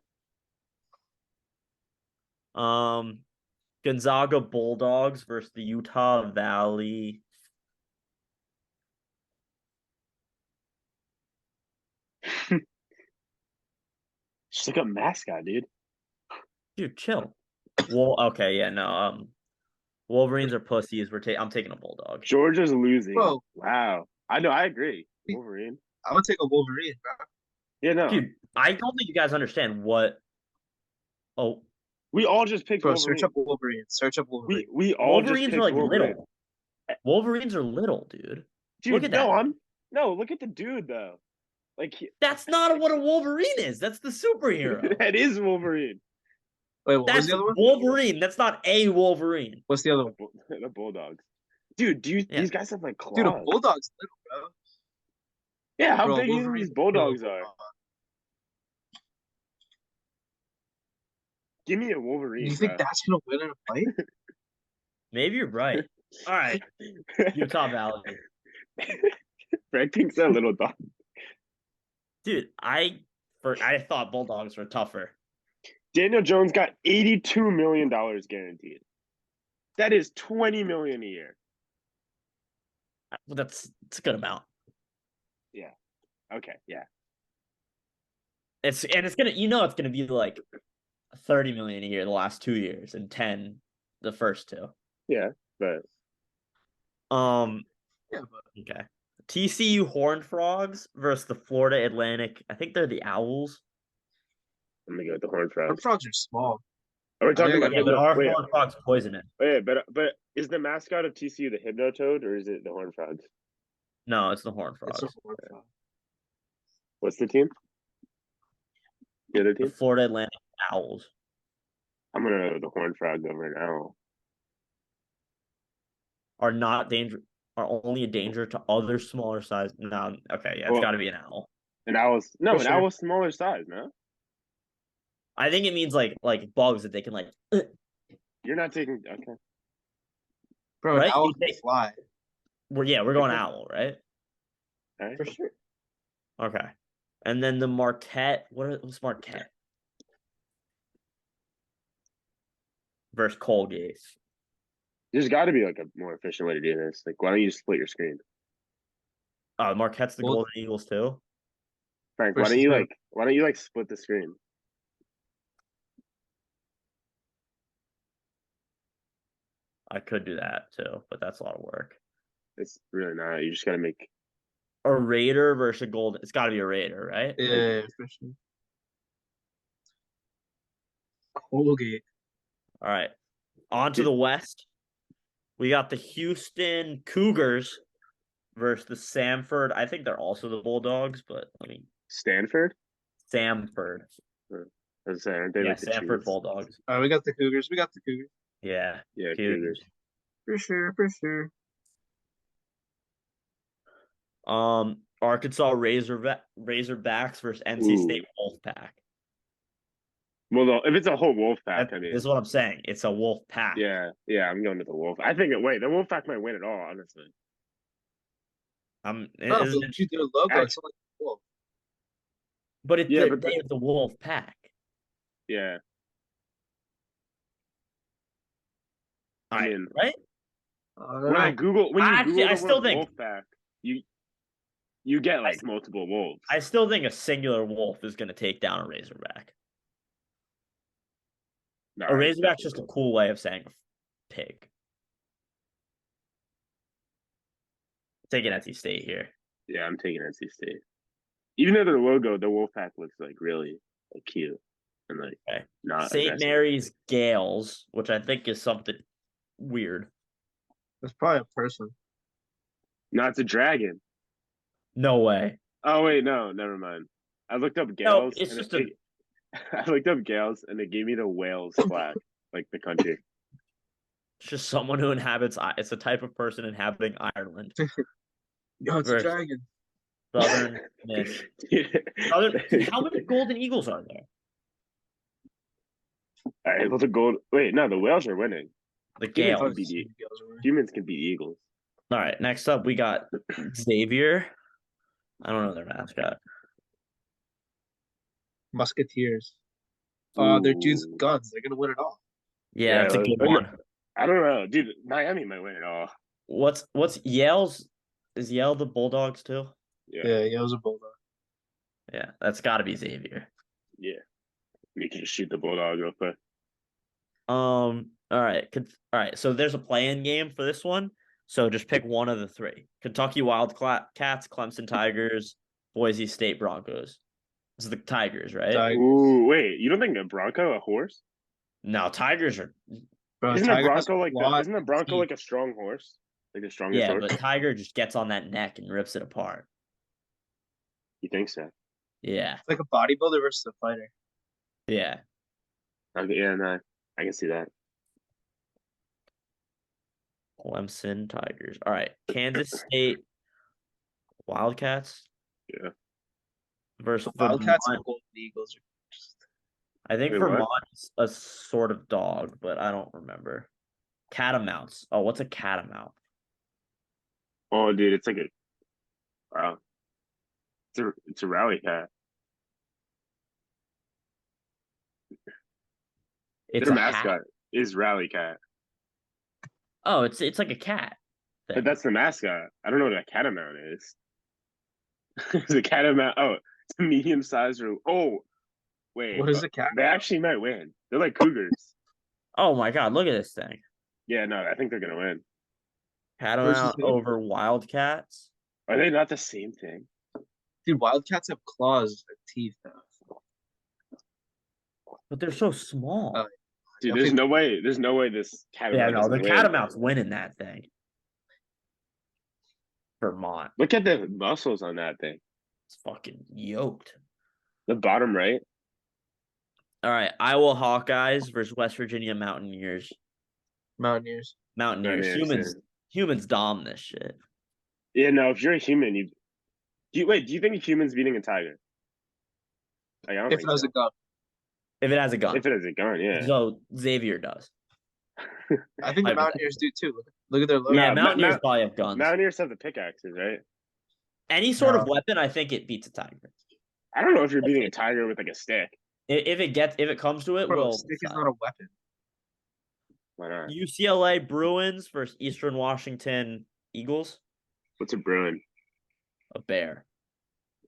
S2: right. Gonzaga Bulldogs versus the Utah Valley.
S3: Just like a mascot, dude.
S2: Dude, chill. Well, okay, yeah, no. Wolverines are pussies. I'm taking a Bulldog.
S3: Georgia's losing.
S1: Bro.
S3: Wow. I know. I agree. Wolverine.
S1: I would take a Wolverine, bro.
S3: Yeah, no.
S2: Dude, I don't think you guys understand what. Oh.
S3: We all just picked Wolverine.
S1: Search up Wolverine. Search up Wolverine.
S3: We all
S2: Wolverines
S3: just picked
S2: are like
S3: Wolverine.
S2: little. Wolverines are little, dude.
S3: Look at that. Look at the dude though. Like
S2: that's not what a Wolverine is. That's the superhero.
S3: That is Wolverine.
S1: Wait, what was the other one?
S2: Wolverine. That's not a Wolverine.
S1: What's the other one?
S3: The Bulldogs. Dude, these guys have like claws.
S1: Dude, a Bulldog's little, bro.
S3: Yeah, how big do you think these Bulldogs are? Give me a Wolverine.
S1: You think that's gonna win in a fight?
S2: Maybe you're right. All right, Utah Valley.
S3: Fred thinks they're little dog.
S2: Dude, I thought Bulldogs were tougher.
S3: Daniel Jones got $82 million guaranteed. That is $20 million a year.
S2: Well, that's a good amount.
S3: Yeah. Okay. Yeah.
S2: It's gonna be like 30 million a year the last 2 years and 10 the first two.
S3: Yeah, but
S2: okay. TCU Horned Frogs versus the Florida Atlantic. I think they're the Owls.
S3: I'm gonna go with the Horned Frogs.
S1: Horned Frogs are small.
S3: Are we talking about?
S2: Yeah, but our Horned Frogs poison it.
S3: Wait, but is the mascot of TCU the Hypnotoad or is it the Horned Frogs?
S2: No, it's the Horned Frogs.
S1: It's a Horned Frog.
S3: What's the team? The other team?
S2: The Florida Atlantic Owls.
S3: I'm gonna go with the Horned Frog over an owl.
S2: Are only a danger to other smaller size. No, okay, yeah, it's got to be an owl.
S3: An owl's owl's smaller size, no?
S2: I think it means like bugs that they can like.
S3: You're not taking okay.
S1: Bro, right? An owl can fly.
S2: We're going owl, right?
S3: Right.
S1: For sure.
S2: Okay, and then the Marquette. What's Marquette? Versus Colgate.
S3: There's got to be like a more efficient way to do this. Like, why don't you just split your screen?
S2: Marquette's the Golden Eagles too.
S3: Frank, why don't you split the screen?
S2: I could do that too, but that's a lot of work.
S3: It's really not. You just got to make
S2: a Raider versus a Golden. It's got to be a Raider, right?
S1: Yeah, for sure. Colgate.
S2: All right, on to the West. We got the Houston Cougars versus the Samford. I think they're also the Bulldogs, but
S3: Stanford?
S2: Samford.
S3: Aren't they like the
S2: Samford
S3: Chiefs?
S2: Bulldogs.
S1: All right, we got the Cougars.
S3: Yeah,
S1: Cougars. For sure.
S2: Arkansas Razorbacks versus NC State Wolfpack.
S3: Well, if it's a whole wolf pack,
S2: this is what I'm saying. It's a wolf pack.
S3: Yeah, I'm going to the wolf. I think the wolf pack might win it all, honestly.
S1: Their logo. It's like wolf.
S2: But they have the wolf pack.
S3: Yeah.
S2: Right?
S3: When I Google, when you
S2: Actually,
S3: Google
S2: I
S3: the
S2: still
S3: word
S2: think-
S3: wolf pack, you get like multiple wolves.
S2: I still think a singular wolf is going to take down a razorback.
S3: No,
S2: A razorback's
S3: it's
S2: just a
S3: definitely
S2: cool way of saying pig. Taking NC State here.
S3: Yeah, I'm taking NC State. Even though the logo, the wolf pack looks like really like cute and like
S2: Okay.
S3: not
S2: St.
S3: aggressive.
S2: Mary's Gales, which I think is something weird.
S1: It's probably a person.
S3: No, it's a dragon.
S2: No way.
S3: Oh wait, no, never mind. I looked up
S2: No,
S3: Gales.
S2: it's
S3: and
S2: just
S3: I looked up Gales and it gave me the Wales flag, like the country.
S2: it's just someone who inhabits. It's a type of person inhabiting Ireland.
S1: Yo, it's a
S2: Versus
S1: dragon.
S2: Southern Miss. Dude, how many golden eagles are there?
S3: All right, well, the gold. Wait, no, the Wales are winning.
S2: The
S3: Humans
S2: Gales.
S3: can beat humans can beat eagles.
S2: All right, next up we got Xavier. I don't know their mascot.
S1: Musketeers. They're dudes
S3: Ooh.
S1: with guns. They're gonna win it all.
S2: Yeah, that's a good
S3: I
S2: one.
S3: don't know, dude. Miami might win it all.
S2: What's Yale's? Is Yale the Bulldogs too?
S1: Yeah, it was a bulldog.
S2: Yeah, that's got to be Xavier.
S3: Yeah. You can just shoot the bulldog real quick.
S2: All right. All right. So there's a play-in game for this one. So just pick one of the three: Kentucky Wildcats, Clemson Tigers, Boise State Broncos. It's the Tigers, right?
S1: Tigers.
S3: Ooh, wait. You don't think a Bronco a horse?
S2: No, Tigers are.
S1: Bro,
S3: Isn't
S1: Tiger
S3: a
S1: has
S3: Bronco like
S1: claws
S3: isn't a
S1: and
S3: Bronco
S1: teeth.
S3: like a strong horse? Like the strongest
S2: Yeah,
S3: horse?
S2: but Tiger just gets on that neck and rips it apart.
S3: You think so?
S2: Yeah,
S1: It's like a bodybuilder versus a fighter.
S2: yeah.
S3: Okay, yeah, no, I can see that.
S2: Clemson Tigers. All right, Kansas State Wildcats.
S3: Yeah.
S1: The
S2: Versus
S1: Wildcats and
S2: Vermont.
S1: Golden Eagles are just
S2: I think
S3: Wait, what?
S2: Vermont's a sort of dog, but I don't remember. Catamounts. Oh, what's a catamount?
S3: Oh, dude, it's like a wow. It's a rally cat.
S2: It's
S3: Their
S2: a hat.
S3: mascot is Rally Cat.
S2: Oh, it's like a cat.
S3: But
S2: thing.
S3: that's the mascot. I don't know what a catamount is. It's a catamount. Oh, it's a medium sized. Oh, wait.
S1: What is a cat?
S3: They actually might win. They're like cougars.
S2: Oh my god, look at this thing.
S3: Yeah, no, I think they're gonna win.
S2: Catamount
S1: who?
S2: over Wildcats.
S3: Are they not the same thing?
S1: Dude, Wildcats have claws and teeth now.
S2: But they're so small.
S3: Dude,
S1: Okay.
S3: there's no way. There's no way this catamount.
S2: Yeah, no, the
S3: doesn't win.
S2: Catamount's winning that thing. Vermont.
S3: Look at the muscles on that thing.
S2: It's fucking yoked.
S3: The bottom right.
S2: All right, Iowa Hawkeyes versus West Virginia Mountaineers.
S1: Mountaineers.
S3: Mountaineers,
S2: Humans dom this shit.
S3: Yeah, no. If you're a human, wait. Do you think a human's beating a tiger? Like, I don't
S1: If
S3: think
S1: it has
S3: so.
S1: a gun.
S2: If it has a gun.
S3: If it has a gun, yeah.
S2: So Xavier does.
S1: I think the
S2: I-
S1: Mountaineers do too. Look at their logo.
S2: Yeah,
S3: No,
S2: Mountaineers probably have guns.
S3: Mountaineers have the pickaxes, right?
S2: Any sort of
S1: No.
S2: weapon, I think it beats a tiger.
S3: I don't know if you're beating a tiger with like a stick.
S2: If it comes to it,
S1: Bro,
S2: we'll
S1: stick is
S2: decide.
S1: not a weapon.
S3: Why not?
S2: UCLA Bruins versus Eastern Washington Eagles.
S3: What's a Bruin?
S2: A bear.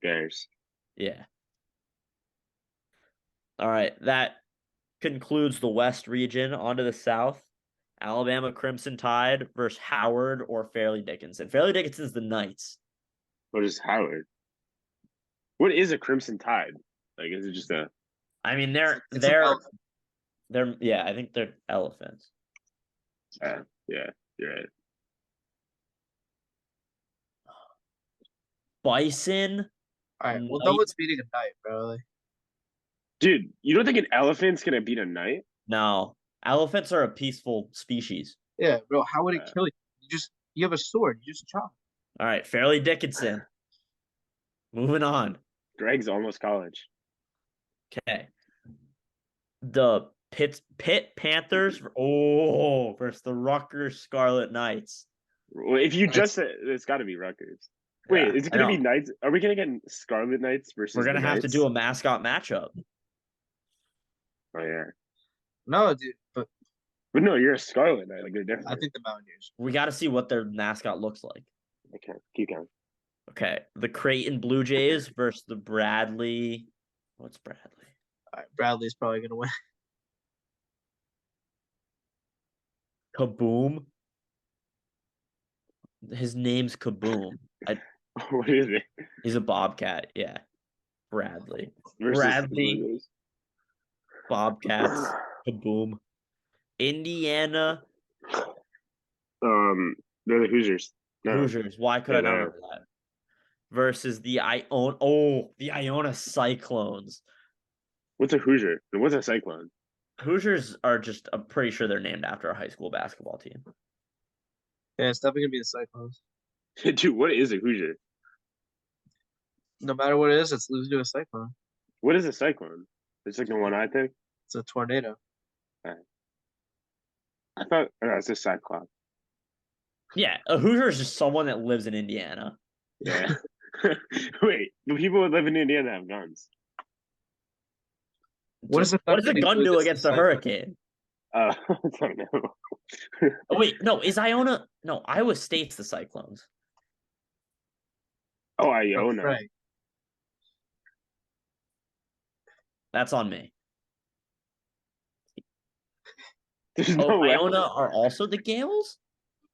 S3: Bears.
S2: Yeah. All right, that concludes the West region. On to the South. Alabama Crimson Tide versus Howard or Fairleigh Dickinson. Fairleigh Dickinson's the Knights.
S3: What is Howard? What is a Crimson Tide? Like, is it just a?
S2: I mean,
S1: It's an
S2: they're
S1: elephant.
S2: yeah, I think they're elephants.
S3: Yeah, you're right.
S2: Bison.
S1: All right. Well,
S2: Knight.
S1: no one's beating a knight, bro. Like,
S3: Dude, you don't think an elephant's gonna beat a knight?
S2: No, elephants are a peaceful species.
S1: yeah, bro. How would it
S3: Yeah.
S1: kill you? You have a sword. You just chop.
S2: All right, Fairleigh Dickinson. Moving on.
S3: Greg's almost college.
S2: Okay. The Pitt Panthers versus the Rutgers Scarlet Knights.
S3: Well, if you just said it's got to be Rutgers. Wait,
S2: Yeah,
S3: is it
S2: I
S3: gonna be
S2: know.
S3: Knights? Are we gonna get Scarlet Knights versus?
S2: We're gonna
S3: the
S2: have to
S3: Knights?
S2: do a mascot matchup.
S3: Oh yeah.
S1: No, dude. But
S3: But no, you're a Scarlet Knight. Like they're different.
S1: I think the Mountaineers.
S2: We got to see what their mascot looks like.
S3: Okay, keep going.
S2: Okay, the Creighton Blue Jays versus the Bradley. What's Bradley?
S1: All right, Bradley's probably gonna win.
S2: Kaboom. His name's Kaboom.
S3: What is it?
S2: He's a Bobcat. Yeah, Bradley.
S3: Versus
S2: Bradley. Bobcats. Kaboom. Indiana.
S3: They're the Hoosiers. No.
S2: Hoosiers. Why could I not remember that? Versus the Iona Cyclones.
S3: What's a Hoosier? And what's a Cyclone?
S2: Hoosiers are just, I'm pretty sure they're named after a high school basketball team.
S1: Yeah, it's definitely gonna be the Cyclones.
S3: Dude, what is a Hoosier?
S1: No matter what it is, it's losing to a Cyclone.
S3: What is a Cyclone? It's like the one-eye thing?
S1: It's a tornado.
S3: I thought it's a Cyclops.
S2: Yeah, a Hoosier is just someone that lives in Indiana.
S3: Yeah. Wait, the people that live in Indiana have guns.
S1: What does a
S2: gun do against a hurricane?
S3: I don't know.
S2: Oh, wait, no, is Iona? No, Iowa State's the Cyclones.
S3: Oh, Iona.
S1: Right.
S2: That's on me.
S3: There's no way.
S2: Iona are also the Gales?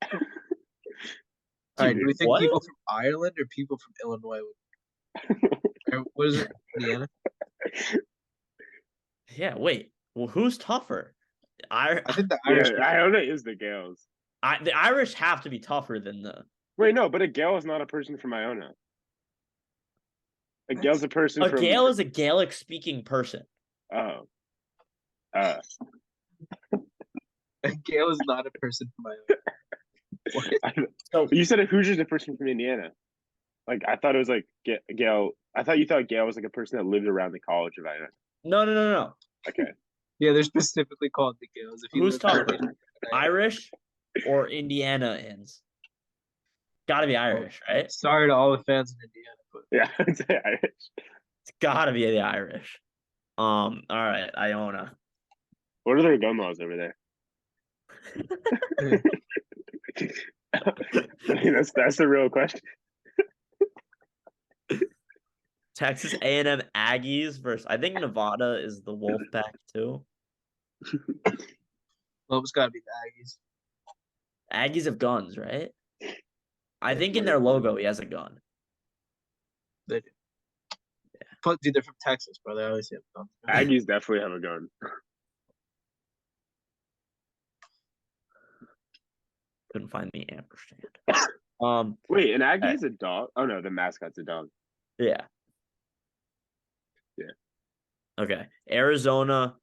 S1: All right, do we think
S2: what?
S1: people from Ireland or people from Illinois would? Or what is it? Indiana?
S2: Yeah, wait. Well, who's tougher?
S1: I think the Irish.
S3: Yeah, Iona is the Gales.
S2: The Irish have to be tougher than the.
S3: Wait, no, but a Gale is not a person from Iona. A Gale's a person
S2: A
S3: from.
S2: Gale is a Gaelic-speaking person.
S3: Oh.
S1: Gale is not a person from Iona.
S2: So
S3: You said a Hoosier's a person from Indiana. Like I thought it was like Gale. I thought you thought Gale was like a person that lived around the College of Iona.
S2: No.
S3: Okay.
S1: Yeah, they're specifically called the Gales. If you
S2: Who's
S1: live
S2: tougher, Irish or Indianans? Got to be Irish, right?
S1: Sorry to all the fans in Indiana, but
S3: Yeah, I'd say Irish.
S2: It's got to be the Irish. All right, Iona.
S3: What are their gun laws over there? I mean, that's the real question.
S2: Texas A&M Aggies versus, I think Nevada is the Wolfpack too.
S1: well, it's got to be the Aggies.
S2: Aggies have guns, right? I think in their logo he has a gun.
S1: They do. Yeah. But dude, they're from Texas, bro. They always have guns.
S3: Aggies definitely have a gun.
S2: Couldn't find the ampersand.
S3: Wait, an Aggie is a dog? Oh no, the mascot's a dog.
S2: Yeah.
S3: Yeah.
S2: Okay. Arizona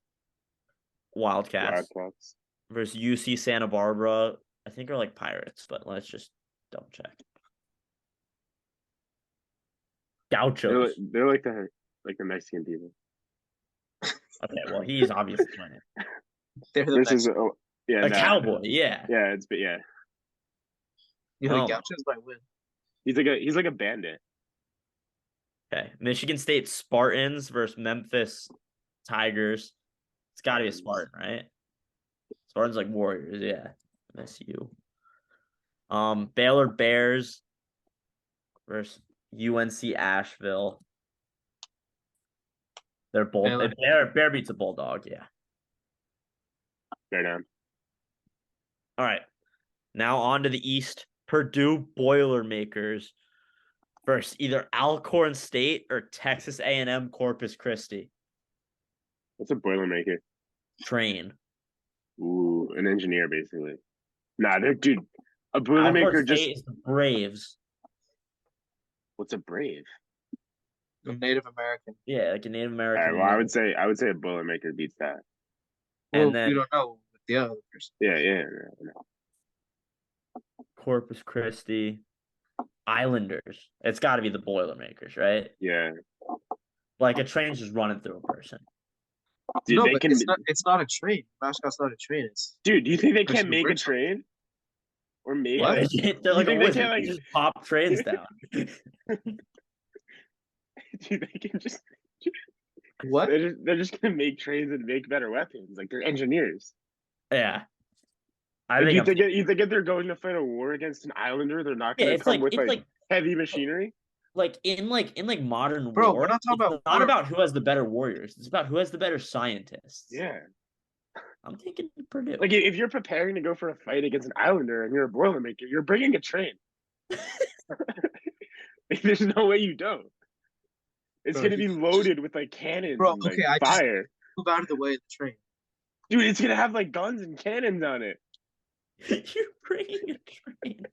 S2: Wildcats
S3: Wildcats.
S2: versus UC Santa Barbara. I think are like Pirates, but let's just double check. Gauchos.
S3: They're like the Mexican people.
S2: Okay, well he's obviously winning.
S1: They're the
S3: Versus
S2: a cowboy, yeah.
S3: Yeah,
S1: You think Gauchos might win?
S3: He's like a bandit.
S2: Okay. Michigan State Spartans versus Memphis Tigers. It's gotta be a Spartan, right? Spartans like Warriors, yeah. MSU. Baylor Bears versus UNC Asheville. They're both Bear beats a Bulldog, yeah.
S3: Bear down.
S2: All right. Now on to the East. Purdue Boilermakers versus either Alcorn State or Texas A&M Corpus Christi.
S3: What's a Boilermaker?
S2: Train.
S3: Ooh, an engineer basically. Nah, dude. A
S2: Alcorn
S3: Boilermaker
S2: State is the Braves.
S3: What's a Brave?
S1: A Native American.
S2: Yeah, like a Native American.
S3: All right, well, I would say a Boilermaker beats that.
S1: Well,
S2: And then
S1: you don't know with the other person.
S3: Yeah.
S2: Corpus Christi. Islanders. It's got to be the Boilermakers, right?
S3: Yeah.
S2: Like a train's just running through a person.
S3: Dude,
S1: No, but it's not a train. Mascot's not a train.
S3: Dude, do you think they can't
S1: Actually,
S3: make a
S1: Rich-
S3: train? Or make
S2: Yeah, they're like a
S3: think they
S2: wizard.
S3: can't, like-
S2: They just pop trains down.
S3: Dude, they can just
S1: What?
S3: they're just gonna make trains and make better weapons. Like they're engineers.
S2: Yeah. I
S3: Like,
S2: think
S3: you think if they're going to fight a war against an Islander, they're not going to come with heavy machinery?
S2: in modern
S1: Bro,
S2: war,
S1: we're not talking
S2: it's not about who has the better warriors. It's about who has the better scientists.
S3: Yeah.
S2: I'm thinking Purdue.
S3: Like, if you're preparing to go for a fight against an Islander and you're a Boilermaker, you're bringing a train. There's no way you don't. It's going to be loaded with like cannons and like fire.
S1: Just move out of the way of the train.
S3: Dude, it's going to have like guns and cannons on it.
S2: You're bringing a train.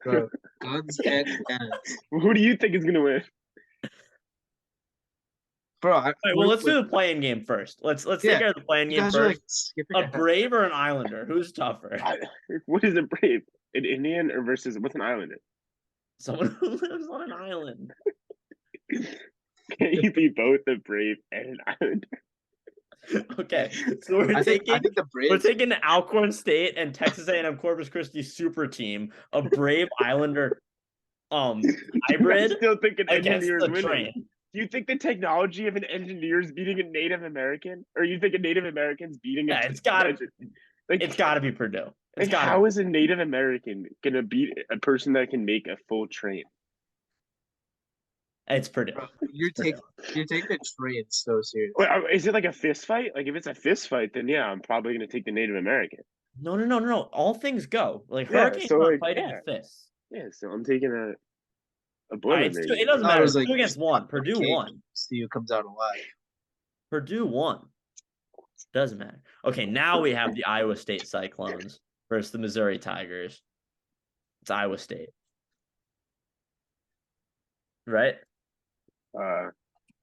S1: Bro, guns and cannons.
S3: Who do you think is going to win?
S1: Bro,
S2: let's do the playing game first. Let's take care of the playing game first. A Brave or an Islander? Who's tougher?
S3: What is a Brave? An Indian or versus what's an Islander?
S2: Someone who lives on an island.
S3: Can you be both a Brave and an Islander?
S2: Okay, so we're taking
S3: the
S2: Alcorn State and Texas A&M Corpus Christi super team, a Brave Islander hybrid.
S3: I still think an
S2: against
S3: Engineers
S2: the
S3: winning.
S2: train.
S3: Do you think the technology of an engineer is beating a Native American, or you think a Native American's beating?
S2: It's gotta be Purdue.
S3: How is a Native American gonna beat a person that can make a full train?
S2: It's Purdue.
S1: Bro, you're taking the train so serious.
S3: Wait, is it like a fist fight? Like if it's a fist fight, then yeah, I'm probably gonna take the Native American.
S2: No. All things go. Like Hurricane's not fighting a fist.
S3: Yeah, so I'm taking a
S2: it doesn't matter. It's 2 against 1. Purdue won.
S1: See who comes out alive.
S2: Purdue won. Doesn't matter. Okay, now we have the Iowa State Cyclones versus the Missouri Tigers. It's Iowa State. Right?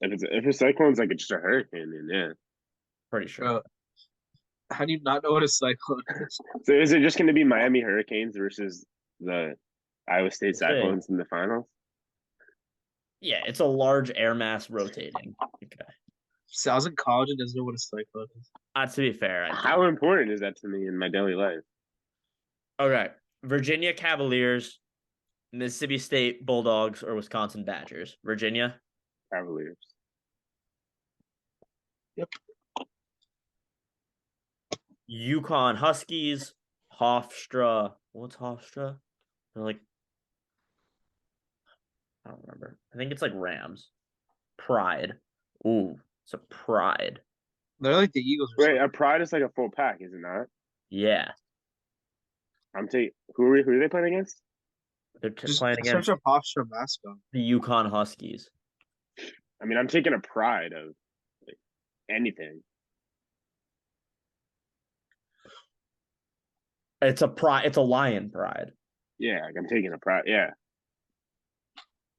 S3: If a Cyclone's like just a hurricane, then yeah.
S2: Pretty sure.
S1: How do you not know what a cyclone is?
S3: So is it just going to be Miami Hurricanes versus the Iowa State Cyclones in the finals?
S2: Yeah, it's a large air mass rotating. Okay.
S1: So I was in college and doesn't know what a cyclone is.
S2: To be fair,
S3: how important is that to me in my daily life?
S2: Okay, Virginia Cavaliers, Mississippi State Bulldogs, or Wisconsin Badgers? Virginia
S3: Cavaliers.
S1: Yep.
S2: UConn Huskies, Hofstra. What's Hofstra? They're like, I don't remember. I think it's like Rams. Pride. Ooh, it's a Pride.
S1: They're like the Eagles.
S3: Wait, a Pride is like a full pack, is it not?
S2: Yeah.
S3: I'm taking. Who are they playing against?
S2: They're playing against
S1: search up Hofstra mascot.
S2: The UConn Huskies.
S3: I mean, I'm taking a Pride of like, anything.
S2: It's a pride. It's a lion pride.
S3: Yeah, like I'm taking a Pride. Yeah.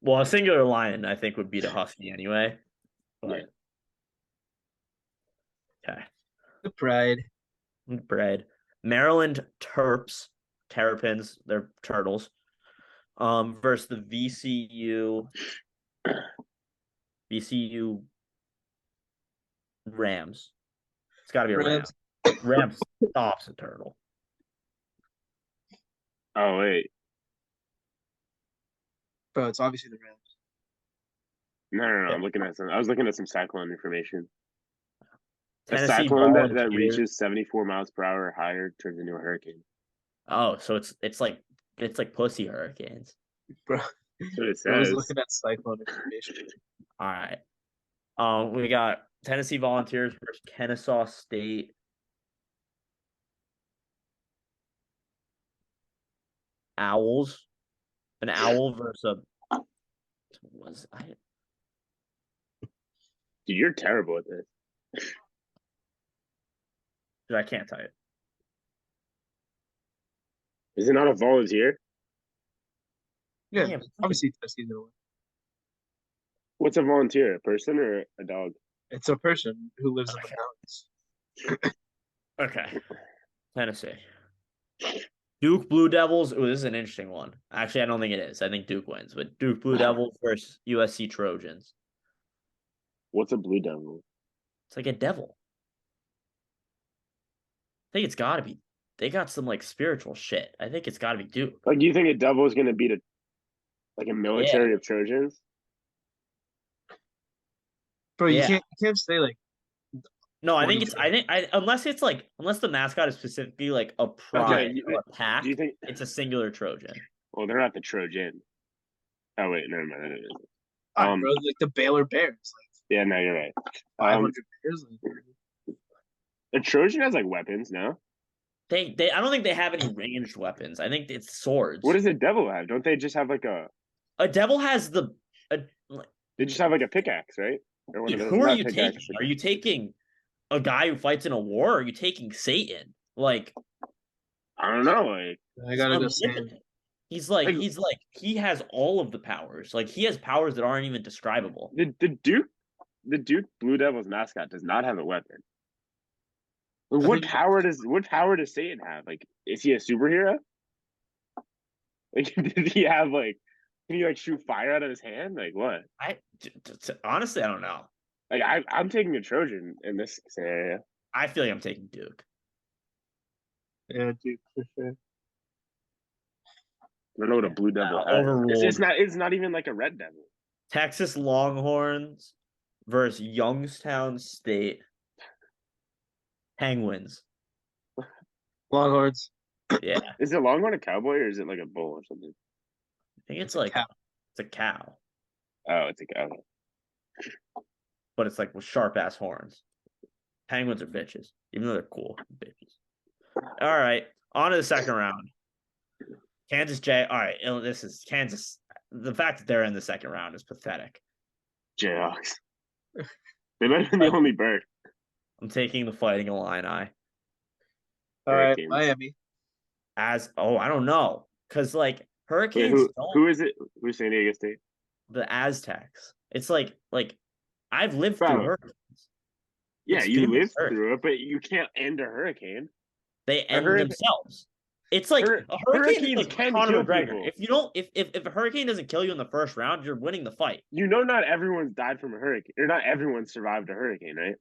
S2: Well, a singular lion, I think, would beat a husky anyway. But...
S3: yeah.
S2: Okay.
S1: The Pride.
S2: Maryland Terrapins. They're turtles. Versus the VCU Rams. It's got to be a Rams. Rams stops a turtle.
S3: Oh wait.
S1: Bro, it's obviously the Rams.
S3: No. Yeah. I was looking at some Cyclone information.
S2: Tennessee
S3: a Cyclone that reaches 74 miles per hour or higher turns into a hurricane.
S2: Oh, so it's like pussy hurricanes.
S1: Bro,
S3: that's what it says.
S1: I was looking at Cyclone information.
S2: All right. We got Tennessee Volunteers versus Kennesaw State. Owls. An owl versus a
S3: Dude, you're terrible at this.
S2: Dude, I can't tell you.
S3: Is it not a volunteer?
S1: Yeah, obviously Tennessee's gonna win.
S3: What's a volunteer? A person or a dog?
S1: It's a person who lives in the mountains.
S2: Okay. Tennessee. Duke Blue Devils. Oh, this is an interesting one. Actually, I don't think it is. I think Duke wins. But Duke Blue Devils versus USC Trojans.
S3: What's a Blue Devil?
S2: It's like a devil. I think it's got to be. They got some like spiritual shit. I think it's got to be Duke.
S3: Like, you think a devil is going to beat a military of Trojans?
S1: Bro, you can't say like
S2: No, I think
S1: 22.
S2: unless the mascot is specifically like a pride or a pack,
S3: Do you think
S2: it's a singular Trojan.
S3: Well, they're not the Trojan. Oh wait, never mind. It isn't.
S1: Bro, like the Baylor Bears,
S3: Yeah, no, you're right.
S1: 500 Bears.
S3: The Trojan has like weapons, no?
S2: They I don't think they have any ranged weapons. I think it's swords.
S3: What does the devil have? Don't they just have like a
S2: devil has
S3: They just have like a pickaxe, right? Or one of those,
S2: who are
S3: not
S2: you
S3: pickaxe,
S2: taking? Are you taking a guy who fights in a war, or are you taking Satan? Like,
S3: I don't know. Like,
S1: I gotta go Sam.
S2: He's like he has all of the powers. Like, he has powers that aren't even describable.
S3: the Duke Blue Devils mascot does not have a weapon. What power does Satan have? Like, is he a superhero? Like, did he have like? Can he like shoot fire out of his hand? Like what?
S2: Honestly, I don't know.
S3: Like I'm taking a Trojan in this scenario.
S2: I feel like I'm taking Duke.
S1: Yeah, Duke for sure.
S3: I don't know what a Blue Devil has. It's not even like a Red Devil.
S2: Texas Longhorns versus Youngstown State Penguins.
S1: Longhorns.
S2: Yeah.
S3: Is it Longhorn a cowboy or is it like a bull or something?
S2: I think it's like it's a cow.
S3: Oh, it's a cow.
S2: But it's like with sharp ass horns. Penguins are bitches, even though they're cool bitches. All right, on to the second round. Kansas J. All right, this is Kansas. The fact that they're in the second round is pathetic.
S3: Jayhawks. They might have been the only bird.
S2: I'm taking the Fighting Illini.
S1: All right, Miami.
S2: I don't know, because like Hurricanes.
S3: Who is it? Who's San Diego State?
S2: The Aztecs. It's like I've lived through hurricanes.
S3: Yeah, you lived through it, but you can't end a hurricane.
S2: They end themselves. It's like a hurricane is like Conor McGregor.
S3: People.
S2: If you don't, if a hurricane doesn't kill you in the first round, you're winning the fight.
S3: You know, not everyone's died from a hurricane, or not everyone survived a hurricane, right?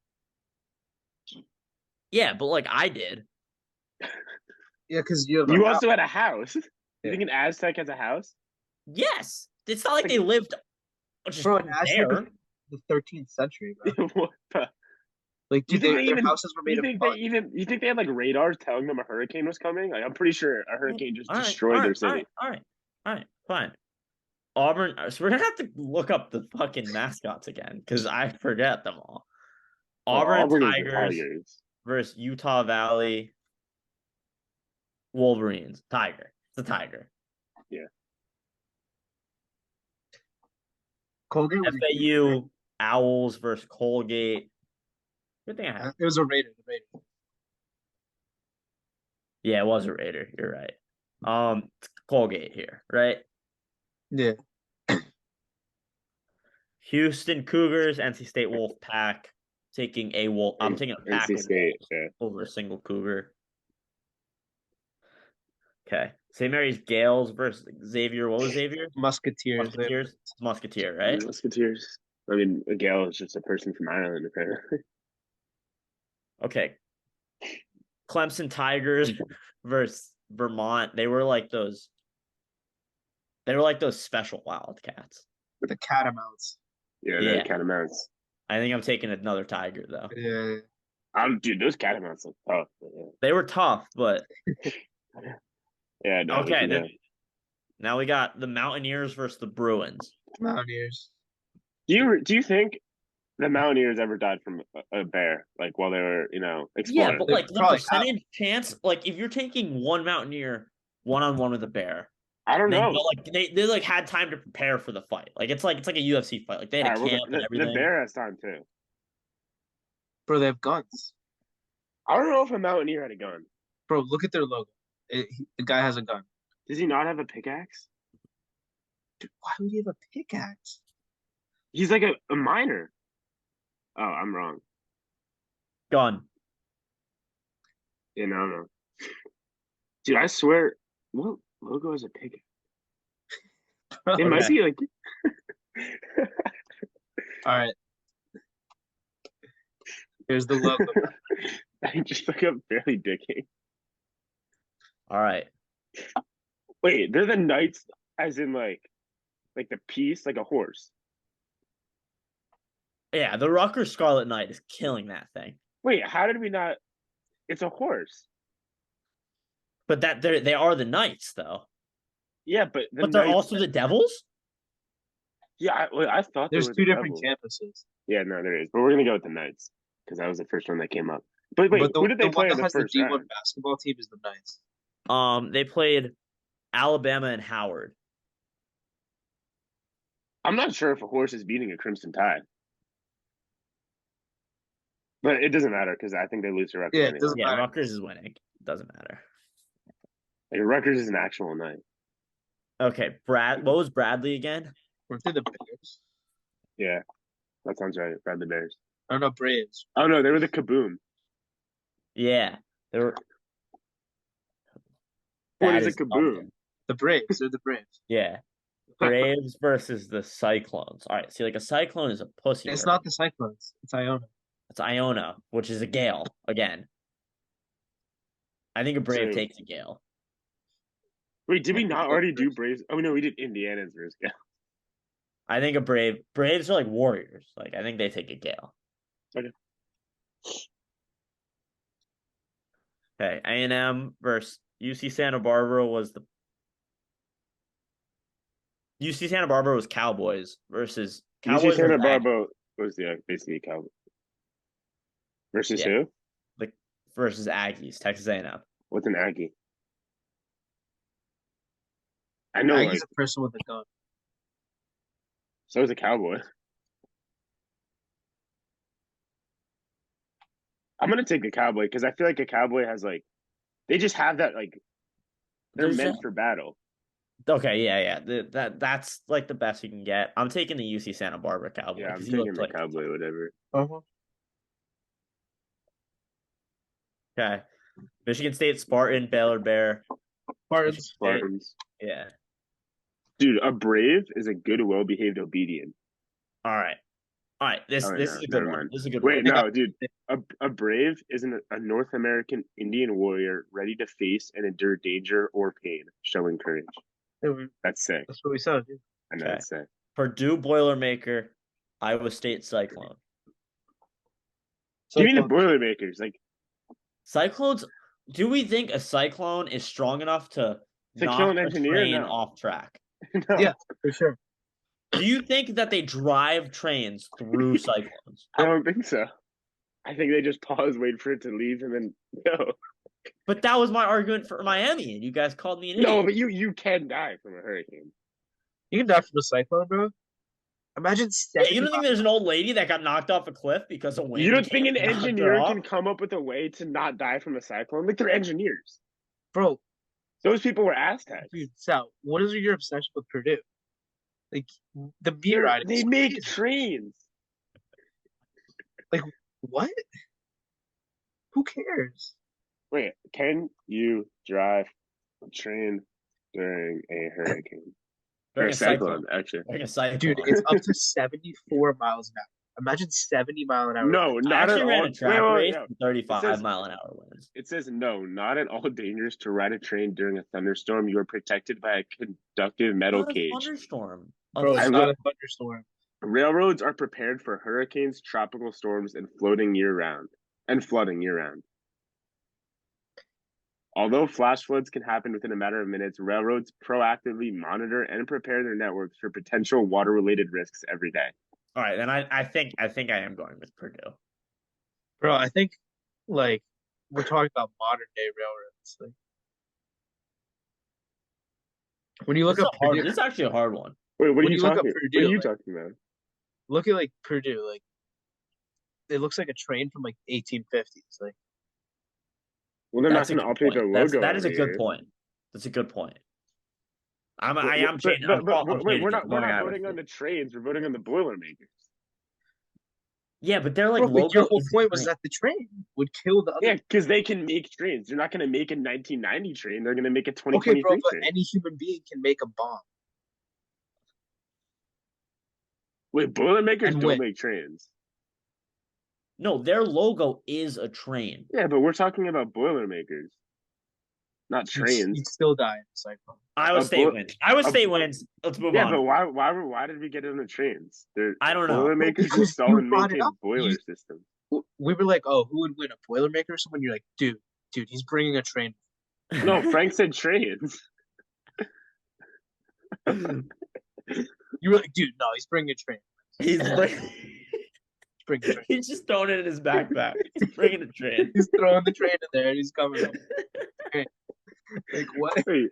S2: Yeah, but like I did.
S1: Yeah, because you
S3: also had a house. You think an Aztec has a house?
S2: Yes, it's not like they lived.
S1: Bro, an Aztec was the 13th century, bro.
S3: What the?
S1: Like, their houses were made of mud.
S3: You think they had like radars telling them a hurricane was coming? Like, I'm pretty sure a hurricane just destroyed their city.
S2: All right, fine. Auburn. So we're gonna have to look up the fucking mascots again because I forget them all. Auburn Tigers versus Utah Valley Wolverines. Tiger. It's a tiger.
S3: Yeah.
S1: Colgate.
S2: FAU Owls versus Colgate. Good thing I had.
S1: It was a Raider.
S2: Yeah, it was a Raider. You're right. Colgate here, right?
S1: Yeah.
S2: Houston Cougars, NC State Wolf Pack. Taking a Wolf. I'm taking a pack
S3: NC State,
S2: over a single Cougar. Okay. St. Mary's Gales versus Xavier. What was Xavier?
S1: Musketeers,
S2: Musketeer, right?
S3: Musketeers. I mean, a Gale is just a person from Ireland, apparently.
S2: Okay. Clemson Tigers versus Vermont. They were like those special Wildcats.
S1: With the Catamounts.
S3: Yeah, Catamounts.
S2: I think I'm taking another Tiger though.
S3: Yeah. Dude, those Catamounts look tough. Yeah.
S2: They were tough, but
S3: yeah. No,
S2: okay. Now we got the Mountaineers versus the Bruins.
S1: Mountaineers.
S3: Do you think the Mountaineers ever died from a bear, like while they were, exploring?
S2: Yeah, but like the percentage chance, like if you're taking one Mountaineer one-on-one with a bear,
S3: I don't know.
S2: Like they like had time to prepare for the fight. Like it's like a UFC fight. Like they had a camp and everything.
S3: The bear has time too.
S1: Bro, they have guns.
S3: I don't know if a Mountaineer had a gun.
S1: Bro, look at their logo. The guy has a gun.
S3: Does he not have a pickaxe?
S1: Dude, why would he have a pickaxe?
S3: He's like a miner. Oh, I'm wrong.
S2: Gun.
S3: Yeah, no. Dude, I swear, what logo is a pickaxe? It might be like.
S1: All right. Here's the logo.
S3: I just look up barely dicking.
S2: All right.
S3: Wait, they're the knights, as in like the piece, like a horse.
S2: Yeah, the Rutgers Scarlet Knight is killing that thing.
S3: Wait, how did we not? It's a horse.
S2: But they are the Knights, though.
S3: Yeah, but
S2: they're also the Devils?
S3: Yeah, I thought
S1: there's
S3: there was
S1: two
S3: a
S1: different
S3: Devil.
S1: campuses.
S3: Yeah, no, there is. But we're gonna go with the Knights because that was the first one that came up. But wait, who did they play in the first
S1: the
S3: round?
S1: D1 basketball team is the Knights.
S2: They played Alabama and Howard.
S3: I'm not sure if a horse is beating a Crimson Tide. But it doesn't matter because I think they lose to Rutgers.
S1: Yeah, it doesn't matter.
S2: Rutgers is winning. It doesn't matter.
S3: Like, Rutgers is an actual Knight.
S2: Okay, what was Bradley again?
S1: Weren't they the Bears?
S3: Yeah, that sounds right. Bradley Bears.
S1: Oh no, Braves.
S3: Oh no, they were the Kaboom.
S2: Yeah, they were.
S3: What is a Kaboom?
S1: The Braves. They're the Braves.
S2: Yeah. Braves versus the Cyclones. All right, see, like a cyclone is a pussy.
S1: It's not the Cyclones. It's Iona.
S2: It's Iona, which is a gale again. I think a Brave takes a gale.
S3: Wait, did we not already do Braves? Oh no, we did Indiana's versus Gale.
S2: I think a Braves are like warriors. Like I think they take a gale.
S3: Okay.
S2: Okay, A&M versus UC Santa Barbara was UC Santa Barbara was Cowboys versus Cowboys.
S3: UC Santa Barbara was basically Cowboys. Versus who?
S2: Versus Aggies, Texas A&M.
S3: What's an Aggie? I know
S1: Aggie's a person with a gun.
S3: So is a Cowboy. I'm gonna take a Cowboy because I feel like a Cowboy has they just have that they're meant for battle.
S2: Okay, yeah. That's like the best you can get. I'm taking the UC Santa Barbara Cowboy.
S3: Yeah, I'm taking the Cowboy, whatever.
S2: Okay. Michigan State Spartan, Baylor Bear.
S3: Spartans.
S2: Yeah.
S3: Dude, a Brave is a good, well-behaved obedient.
S2: All right. This is a good one. This is a good
S3: one. Wait,
S2: no,
S3: dude. A Brave is a North American Indian warrior ready to face and endure danger or pain, showing courage. That's sick.
S1: That's what we said. Dude.
S3: I know, that's sick.
S2: Purdue Boilermaker, Iowa State Cyclone.
S3: Give me the Boilermakers.
S2: Cyclones, do we think a Cyclone is strong enough to
S3: kill an engineer
S2: off track?
S3: No.
S1: Yeah, for sure.
S2: Do you think that they drive trains through Cyclones?
S3: I don't think so. I think they just pause, wait for it to leave, and then go.
S2: But that was my argument for Miami, and you guys called me an idiot.
S3: No, but you can die from a hurricane.
S1: You can die from a cyclone, bro. Imagine.
S2: You don't think there's an old lady that got knocked off a cliff because of wind?
S3: You don't think an engineer can come up with a way to not die from a cyclone? Like, they're engineers.
S1: Bro.
S3: Those people were Aztecs.
S1: Dude, Sal, what is your obsession with Purdue? Like, the beer riding.
S3: They make trains.
S1: Like, what? Who cares?
S3: Wait, can you drive a train during a hurricane? Or a cyclone, actually.
S1: Dude, it's up to 74 miles an hour. Imagine 70-mile-an-hour.
S3: No, not at all.
S2: Ran a track race with 35-mile-an-hour winds.
S3: It says no, not at all dangerous to ride a train during a thunderstorm. You are protected by a conductive metal cage.
S2: Thunderstorm.
S1: Bro, it's not a thunderstorm.
S3: Railroads are prepared for hurricanes, tropical storms, and flooding year-round. Although flash floods can happen within a matter of minutes, railroads proactively monitor and prepare their networks for potential water-related risks every day.
S2: All right, then I think I am going with Purdue.
S1: Bro, I think we're talking about modern day railroads. When you look up Purdue,
S2: this is actually a hard one.
S3: Wait, what are you talking about?
S1: Look at Purdue, it looks like a train from 1850s.
S3: Well, they're not going to update their logo.
S2: That is a good point. That's a good point. I am changing.
S3: We're not voting on the trains. We're voting on the Boilermakers.
S2: Yeah, but they're
S1: your whole point was that the train would kill the other.
S3: Yeah, because they can make trains. They're not going to make a 1990 train. They're going to make a 2023
S1: Okay, bro, but
S3: train.
S1: any human being can make a bomb.
S3: Wait, Boilermakers don't make trains.
S2: No, their logo is a train.
S3: Yeah, but we're talking about Boilermakers. Not trains.
S1: You'd still die in a cyclone.
S2: Iowa State wins. Iowa State wins. Let's move on.
S3: Yeah, but why did we get into trains?
S2: I don't know.
S3: Boilermakers install and maintain boiler systems.
S1: We were like, oh, who would win, a Boilermaker or someone? You're like, dude, he's bringing a train.
S3: No, Frank said trains.
S1: You were like, dude, no, he's bringing a train.
S2: He's bringing
S1: a train.
S2: He's just throwing it in his backpack. He's bringing a train.
S1: He's throwing the train in there and he's coming up. Okay. Like, what?
S3: Wait.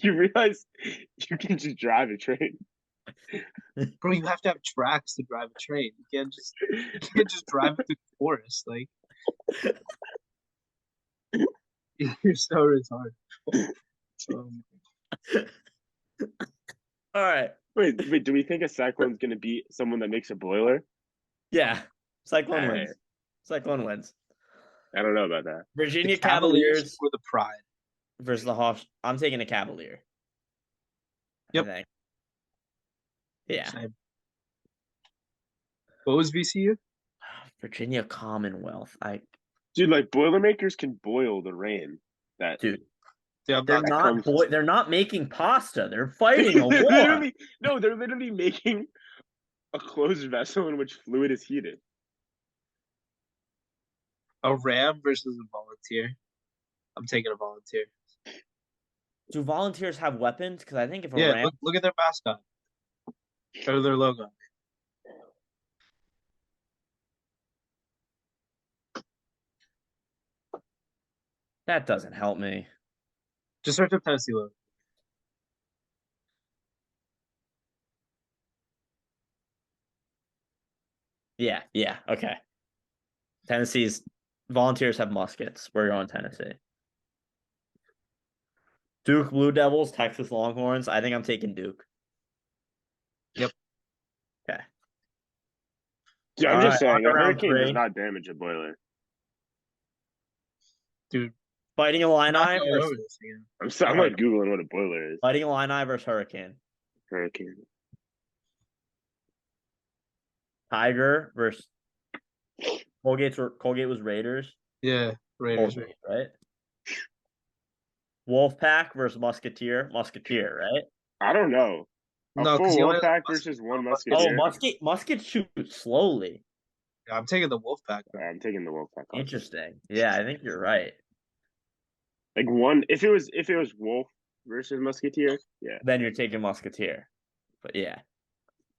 S3: You realize you can just drive a train.
S1: Bro, you have to have tracks to drive a train. You can't just drive it through the forest. Like, you're so retarded.
S2: All right.
S3: Wait. Do we think a cyclone's gonna beat someone that makes a boiler?
S2: Yeah, Cyclone wins. Cyclone wins.
S3: I don't know about that.
S2: Virginia Cavaliers
S1: for the pride
S2: versus the Hawks. I'm taking a Cavalier.
S1: Yep.
S2: Yeah.
S1: Same. What was VCU?
S2: Virginia Commonwealth.
S3: Dude, like Boilermakers can boil the rain.
S2: Dude.
S1: Yeah,
S2: they're not making pasta. They're fighting a war.
S3: They're literally making a closed vessel in which fluid is heated.
S1: A ram versus a volunteer. I'm taking a volunteer.
S2: Do volunteers have weapons? Because I think if a ram...
S1: look at their mascot. Or their logo.
S2: That doesn't help me.
S1: Just search up Tennessee logo.
S2: Yeah, okay. Tennessee's volunteers have muskets. We're going Tennessee. Duke Blue Devils, Texas Longhorns. I think I'm taking Duke.
S1: Yep.
S2: Okay.
S3: Dude, I'm just saying, a hurricane does not damage a boiler.
S1: Dude.
S2: Fighting Illini versus...
S3: I'm like Googling what a boiler is.
S2: Fighting Illini versus Hurricane.
S3: Hurricane.
S2: Tiger versus... Colgate was Raiders.
S1: Yeah, Raiders.
S2: Colgate, right? Wolfpack versus Musketeer. Musketeer, right?
S3: I don't know.
S1: No,
S3: full Wolfpack versus one Musketeer.
S2: Oh, Muskets shoot slowly.
S1: Yeah, I'm taking the Wolfpack.
S3: I'm taking the Wolfpack.
S2: Interesting. Yeah, I think you're right.
S3: Like one, if it was Wolf versus Musketeer, yeah.
S2: Then you're taking Musketeer. But yeah.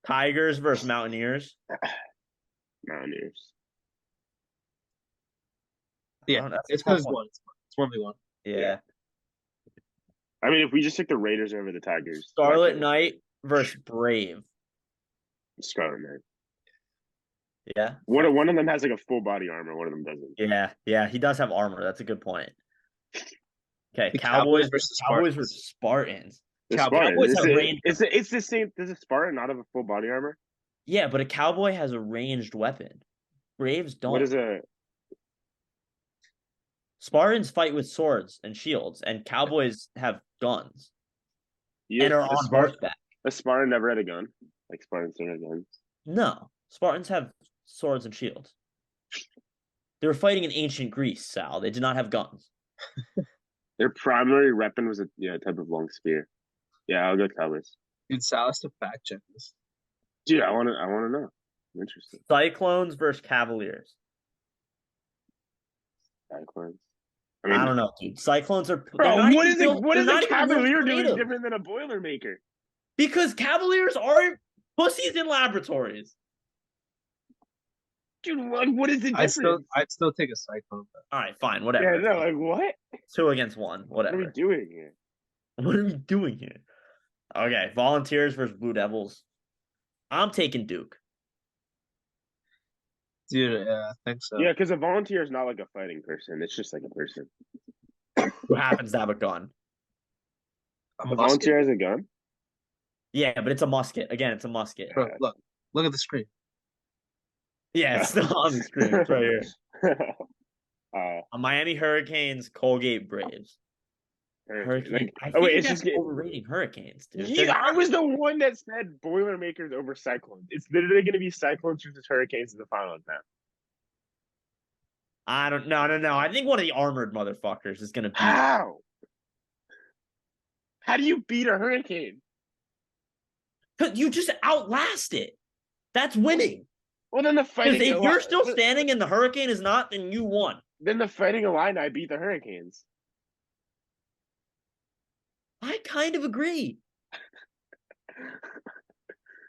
S2: Tigers versus Mountaineers.
S3: Mountaineers.
S1: Yeah, it's because one. It's 1v1.
S2: Yeah.
S3: I mean, if we just took the Raiders over the Tigers.
S2: Scarlet Knight versus Brave.
S3: Scarlet Knight.
S2: Yeah.
S3: One of them has like a full body armor. One of them doesn't.
S2: Yeah. He does have armor. That's a good point. Okay,
S1: The
S2: Cowboys versus Spartans.
S3: Cowboys have range. It's the same. Does a Spartan not have a full body armor?
S2: Yeah, but a cowboy has a ranged weapon. Braves don't.
S3: What is a...
S2: Spartans fight with swords and shields, and cowboys have guns. And are on horseback.
S3: A Spartan never had a gun. Like Spartans don't have guns.
S2: No, Spartans have swords and shields. They were fighting in ancient Greece, Sal. They did not have guns.
S3: Their primary weapon was a type of long spear. Yeah, I'll go Cowboys.
S1: Dude, Sal has to fact check this.
S3: Dude, I want to know. I'm interested.
S2: Cyclones versus Cavaliers.
S3: Cyclones.
S2: I don't know, dude. Cyclones are...
S3: Bro, what is a Cavalier doing different than a Boilermaker?
S2: Because Cavaliers are pussies in laboratories.
S3: Dude, what is the difference?
S1: I'd still take a Cyclone.
S2: All right, fine, whatever.
S3: Yeah, no, like what?
S2: 2 against 1, whatever.
S3: What are we doing here?
S2: What are we doing here? Okay, Volunteers versus Blue Devils. I'm taking Duke.
S1: Dude, yeah, I think so.
S3: Yeah, because a volunteer is not like a fighting person. It's just like a person.
S2: Who happens to have a gun.
S3: A volunteer has a gun?
S2: Yeah, but it's a musket. Again, it's a musket.
S1: Bro, look at the screen.
S2: Yeah, it's still on the screen. It's right here.
S3: A
S2: Miami Hurricanes, Colgate Braves.
S3: Hurricane.
S2: I think it's just overrating Hurricanes, dude.
S3: Yeah, I was the one that said Boilermakers over Cyclones. It's literally going to be Cyclones versus Hurricanes in the finals now.
S2: I don't. No. I think one of the armored motherfuckers is gonna beat.
S3: How? How do you beat a hurricane?
S2: You just outlast it. That's winning.
S3: Well, then the fighting.
S2: Because if you're still standing and the hurricane is not, then you won.
S3: Then the fighting Illini beat the Hurricanes.
S2: I kind of agree.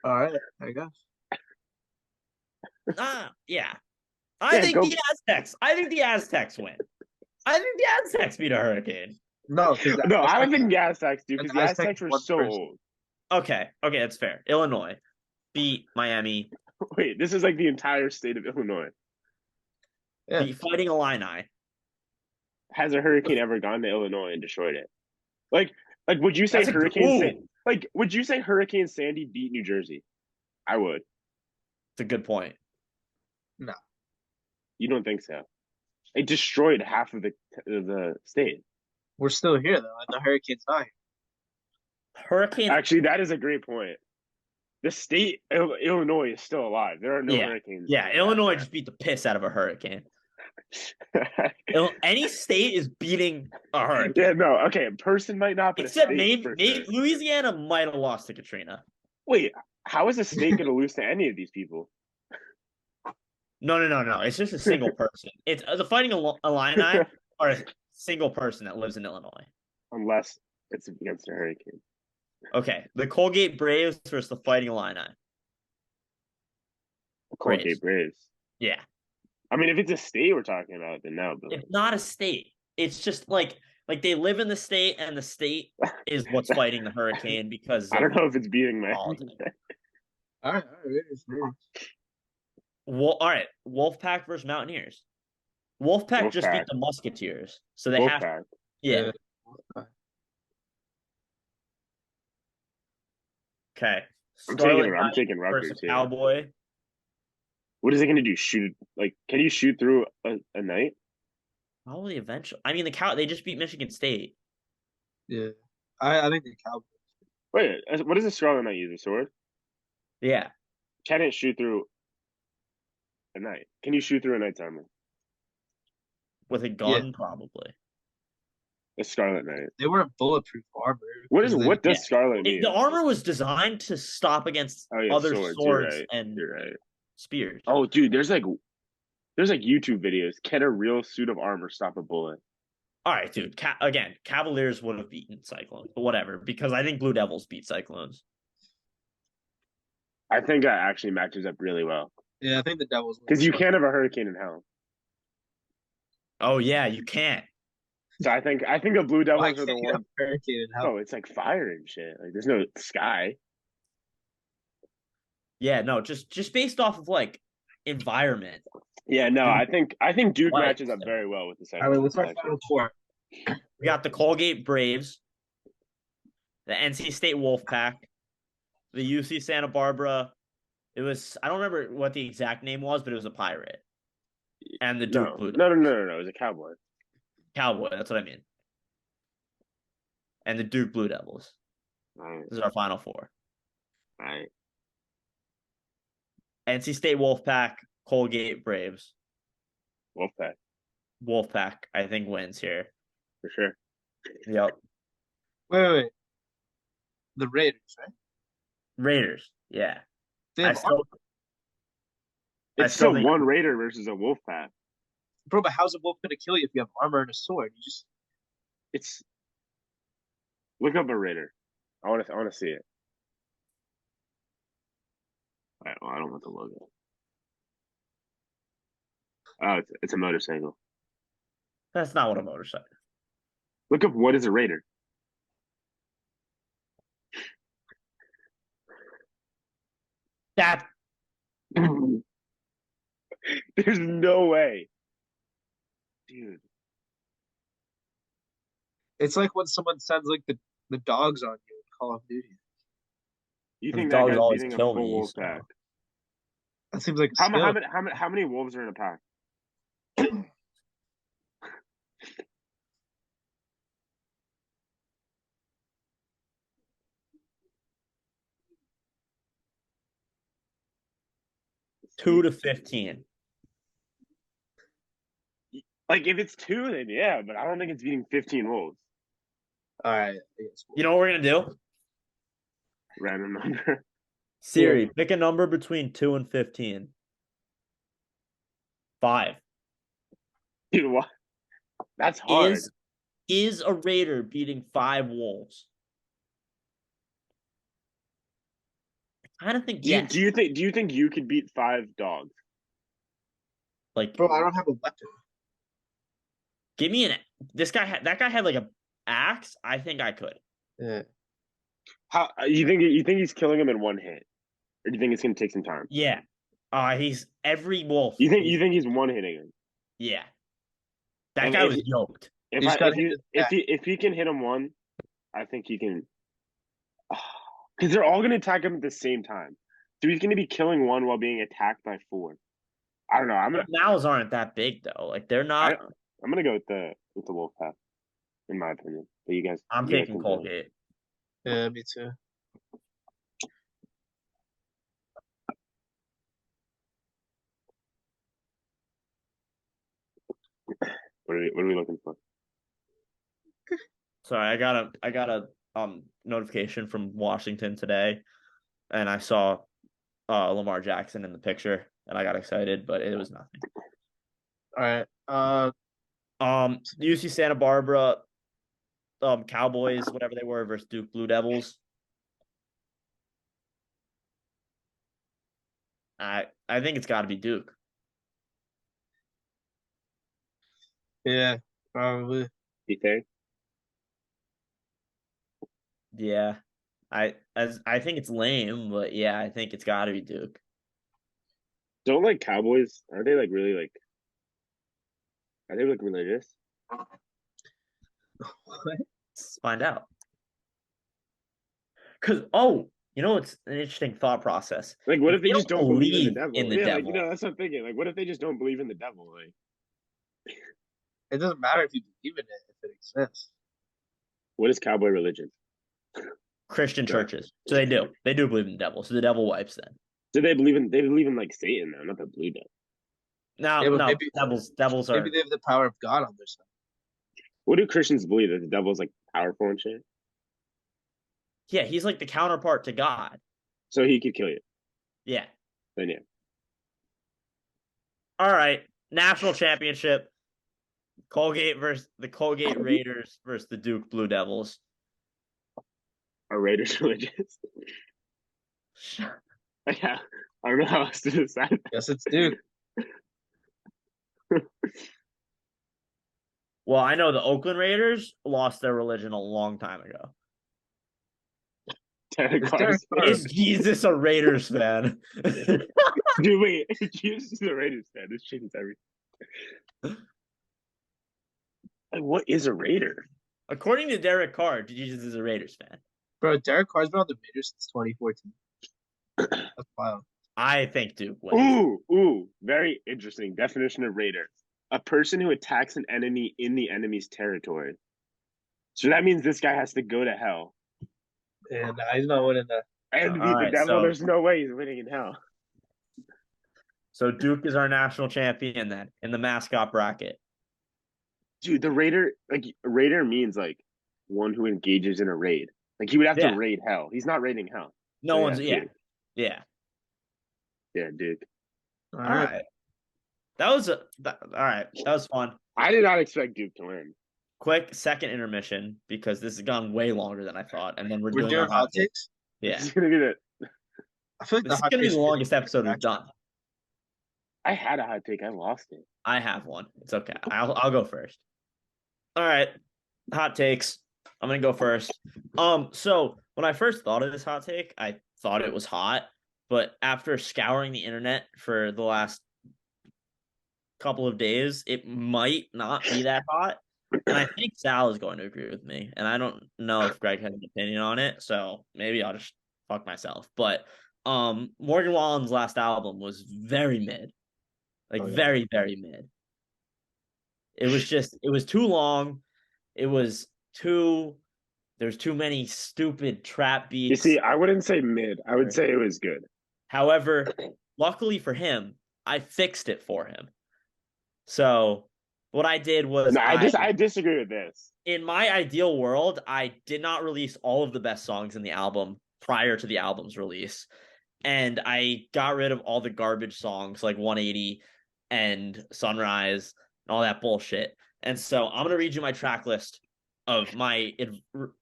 S1: All right, I guess.
S2: Yeah. I think the Aztecs win. I think the Aztecs beat a hurricane.
S1: No,
S3: I don't think the Aztecs do because the Aztecs were so old.
S2: Okay, that's fair. Illinois beat Miami.
S3: Wait, this is like the entire state of Illinois.
S1: Yeah.
S2: Beat Fighting Illini.
S3: Has a hurricane ever gone to Illinois and destroyed it? Like, would you say would you say Hurricane Sandy beat New Jersey? I would.
S2: It's a good point.
S3: No. You don't think so? It destroyed half of the state.
S1: We're still here though, and the hurricane's not here.
S2: Hurricane.
S3: Actually, that is a great point. The state of Illinois is still alive. There are no hurricanes.
S2: Yeah, Illinois just beat the piss out of a hurricane. Any state is beating a hurricane.
S3: Yeah, no, okay. A person might not, but
S2: except maybe Louisiana might have lost to Katrina.
S3: Wait, how is a state going to lose to any of these people?
S2: No. It's just a single person. It's the Fighting Illini are a single person that lives in Illinois.
S3: Unless it's against a hurricane.
S2: Okay, the Colgate Braves versus the Fighting Illini.
S3: Colgate Braves.
S2: Yeah.
S3: I mean, if it's a state we're talking about, then no. But
S2: it's not a state. It's just like they live in the state, and the state is what's fighting the hurricane because
S3: I don't know if it's beating my.
S1: All right.
S2: Well, all right. Wolfpack versus Mountaineers. Wolfpack just beat the Musketeers, so they have. Yeah. Okay.
S3: I'm taking Rutgers
S2: versus Cowboy.
S3: What is it going to do? Shoot? Can you shoot through a night?
S2: Probably eventually. I mean, they just beat Michigan State.
S1: Yeah, I think the Cowboys.
S3: Wait, what does a Scarlet Knight use? A sword?
S2: Yeah.
S3: Can it shoot through a knight? Can you shoot through a knight's armor?
S2: With a gun, probably.
S3: A Scarlet Knight.
S1: They weren't bulletproof armor.
S3: What does Scarlet mean?
S2: The armor was designed to stop against other swords and spears.
S3: Oh, dude, there's YouTube videos. Can a real suit of armor stop a bullet?
S2: All right, dude. Again, Cavaliers would have beaten Cyclones, but whatever, because I think Blue Devils beat Cyclones.
S3: I think that actually matches up really well.
S1: Yeah, I think the Devils.
S3: Because you can't have a hurricane in hell.
S2: Oh yeah, you can't.
S3: So I think the Blue Devils are the one.
S1: Hurricane in hell.
S3: Oh, it's like fire and shit. Like there's no sky.
S2: Yeah, no, just based off of environment.
S3: Yeah, no, I think Duke matches up very well with the second.
S1: All right, what's our final four?
S2: We got the Colgate Braves, the NC State Wolfpack, the UC Santa Barbara. It was, I don't remember what the exact name was, but it was a pirate. And the Duke Blue Devils.
S3: No. It was a Cowboy.
S2: Cowboy, that's what I mean. And the Duke Blue Devils.
S3: Right.
S2: This is our final four.
S3: Right.
S2: NC State Wolfpack, Colgate Braves. Wolfpack, I think, wins here.
S3: For sure.
S2: Yep.
S1: Wait. The Raiders, right?
S2: Raiders, yeah.
S1: It's
S3: still one Raider versus a Wolfpack.
S1: Bro, but how's a wolf gonna kill you if you have armor and a sword?
S3: Look up a Raider. I want to see it. All right, well, I don't want the logo. Oh, it's a motorcycle.
S2: That's not what a motorcycle.
S3: Look up what is a Raider.
S2: That.
S3: There's no way. Dude.
S1: It's like when someone sends the dogs on you in Call of Duty.
S3: You think that guy's beating a full wolf pack?
S1: That seems like
S3: how many wolves are in a pack?
S2: Two to 15.
S3: Like if it's 2, then yeah, but I don't think it's beating 15 Wolves.
S1: All right.
S2: You know what we're gonna do?
S3: Random number.
S2: Siri, pick a number between 2 and 15. 5.
S3: Dude, what? That's hard.
S2: Is a Raider beating 5 Wolves? I kind of think yes.
S3: Do you think you could beat 5 dogs?
S2: Like,
S1: bro, I don't have a weapon.
S2: Give me that guy had like a axe. I think I could.
S1: Yeah.
S3: How you think he's killing him in one hit, or do you think it's gonna take some time?
S2: Yeah. He's every wolf.
S3: You think he's one hitting him?
S2: Yeah. That guy was yoked.
S3: If he can hit him one, I think he can. Because they're all gonna attack him at the same time, so he's gonna be killing one while being attacked by 4. I don't know.
S2: Mouths aren't that big though. Like they're not.
S3: I'm gonna go with the wolf pack, in my opinion. But you guys,
S2: I'm taking Colgate.
S1: Yeah, me too.
S3: What are we looking for?
S2: Sorry, I got a notification from Washington today, and I saw Lamar Jackson in the picture, and I got excited, but it was nothing.
S1: All right.
S2: UC Santa Barbara, Cowboys, whatever they were, versus Duke Blue Devils. I think it's got to be Duke.
S1: Yeah, probably.
S3: You think?
S2: Yeah, I think it's lame, but yeah, I think it's got to be Duke.
S3: Don't like Cowboys? Are they like really like? Are they like religious?
S2: Let's find out. Because you know, it's an interesting thought process.
S3: Like, what if they just don't believe
S2: in the devil?
S3: Like, that's what I'm thinking. Like, what if they just don't believe in the devil? Like,
S1: it doesn't matter if you believe in it if it exists.
S3: What is cowboy religion?
S2: Christian churches. So they do believe in the devil. So the devil wipes them.
S3: So they believe in like Satan though, not the blue devil.
S2: No, maybe, devils are.
S1: Maybe they have the power of God on their side.
S3: What do Christians believe, that the devil's like powerful and shit?
S2: Yeah, he's like the counterpart to God.
S3: So he could kill you.
S2: Yeah.
S3: Then yeah.
S2: All right, national championship. Colgate versus the Colgate Raiders versus the Duke Blue Devils.
S3: Are Raiders religious? Yeah, I don't know how else to decide.
S1: Yes, it's Duke.
S2: Well, I know the Oakland Raiders lost their religion a long time ago. Is Jesus a Raiders fan?
S3: Dude, wait. Jesus is a Raiders fan. This changes everything. Like, what is a Raider?
S2: According to Derek Carr, Jesus is a Raiders fan.
S1: Bro, Derek Carr's been on the Raiders since 2014. That's wild.
S2: I think Duke wins.
S3: Ooh, very interesting definition of Raider. A person who attacks an enemy in the enemy's territory. So that means this guy has to go to hell.
S1: And he's not winning that.
S3: And beat the devil. There's no way he's winning in hell.
S2: So Duke is our national champion then in the mascot bracket.
S3: Dude, the Raider, like Raider means like one who engages in a raid. Like he would have to raid hell. He's not raiding hell.
S2: No
S3: so
S2: one's
S3: Duke.
S2: Yeah,
S3: Duke.
S2: All right. That was fun.
S3: I did not expect Duke to win.
S2: Quick second intermission because this has gone way longer than I thought, and then we're doing
S1: our hot takes.
S2: Yeah,
S3: it's gonna be
S1: I feel like
S2: this is gonna be the longest episode we've done.
S3: I had a hot take. I lost it.
S2: I have one. It's okay. I'll go first. All right, hot takes. I'm gonna go first. So when I first thought of this hot take, I thought it was hot, but after scouring the internet for the last couple of days, it might not be that hot. And I think Sal is going to agree with me. And I don't know if Greg has an opinion on it, so maybe I'll just fuck myself. But Morgan Wallen's last album was very mid. Very, very mid. It was too long. There's too many stupid trap beats.
S3: You see, I wouldn't say mid. I would say it was good.
S2: However, luckily for him, I fixed it for him. So What I did was
S3: No, I disagree with this.
S2: In my ideal world, I did not release all of the best songs in the album prior to the album's release. And I got rid of all the garbage songs like 180 and Sunrise and all that bullshit. And so I'm going to read you my track list of my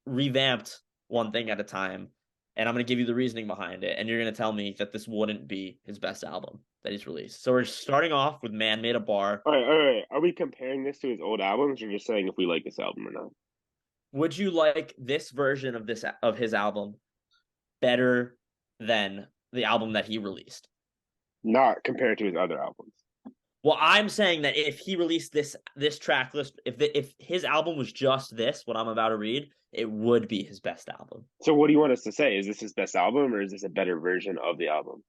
S2: revamped One Thing at a Time. And I'm going to give you the reasoning behind it. And you're going to tell me that this wouldn't be his best album that he's released. So we're starting off with Man Made a Bar.
S3: All right. Are we comparing this to his old albums, or just saying if we like this album or not?
S2: Would you like this version of his album better than the album that he released?
S3: Not compared to his other albums.
S2: Well, I'm saying that if he released this track list, if his album was just this, what I'm about to read, it would be his best album.
S3: So what do you want us to say? Is this his best album, or is this a better version of the album?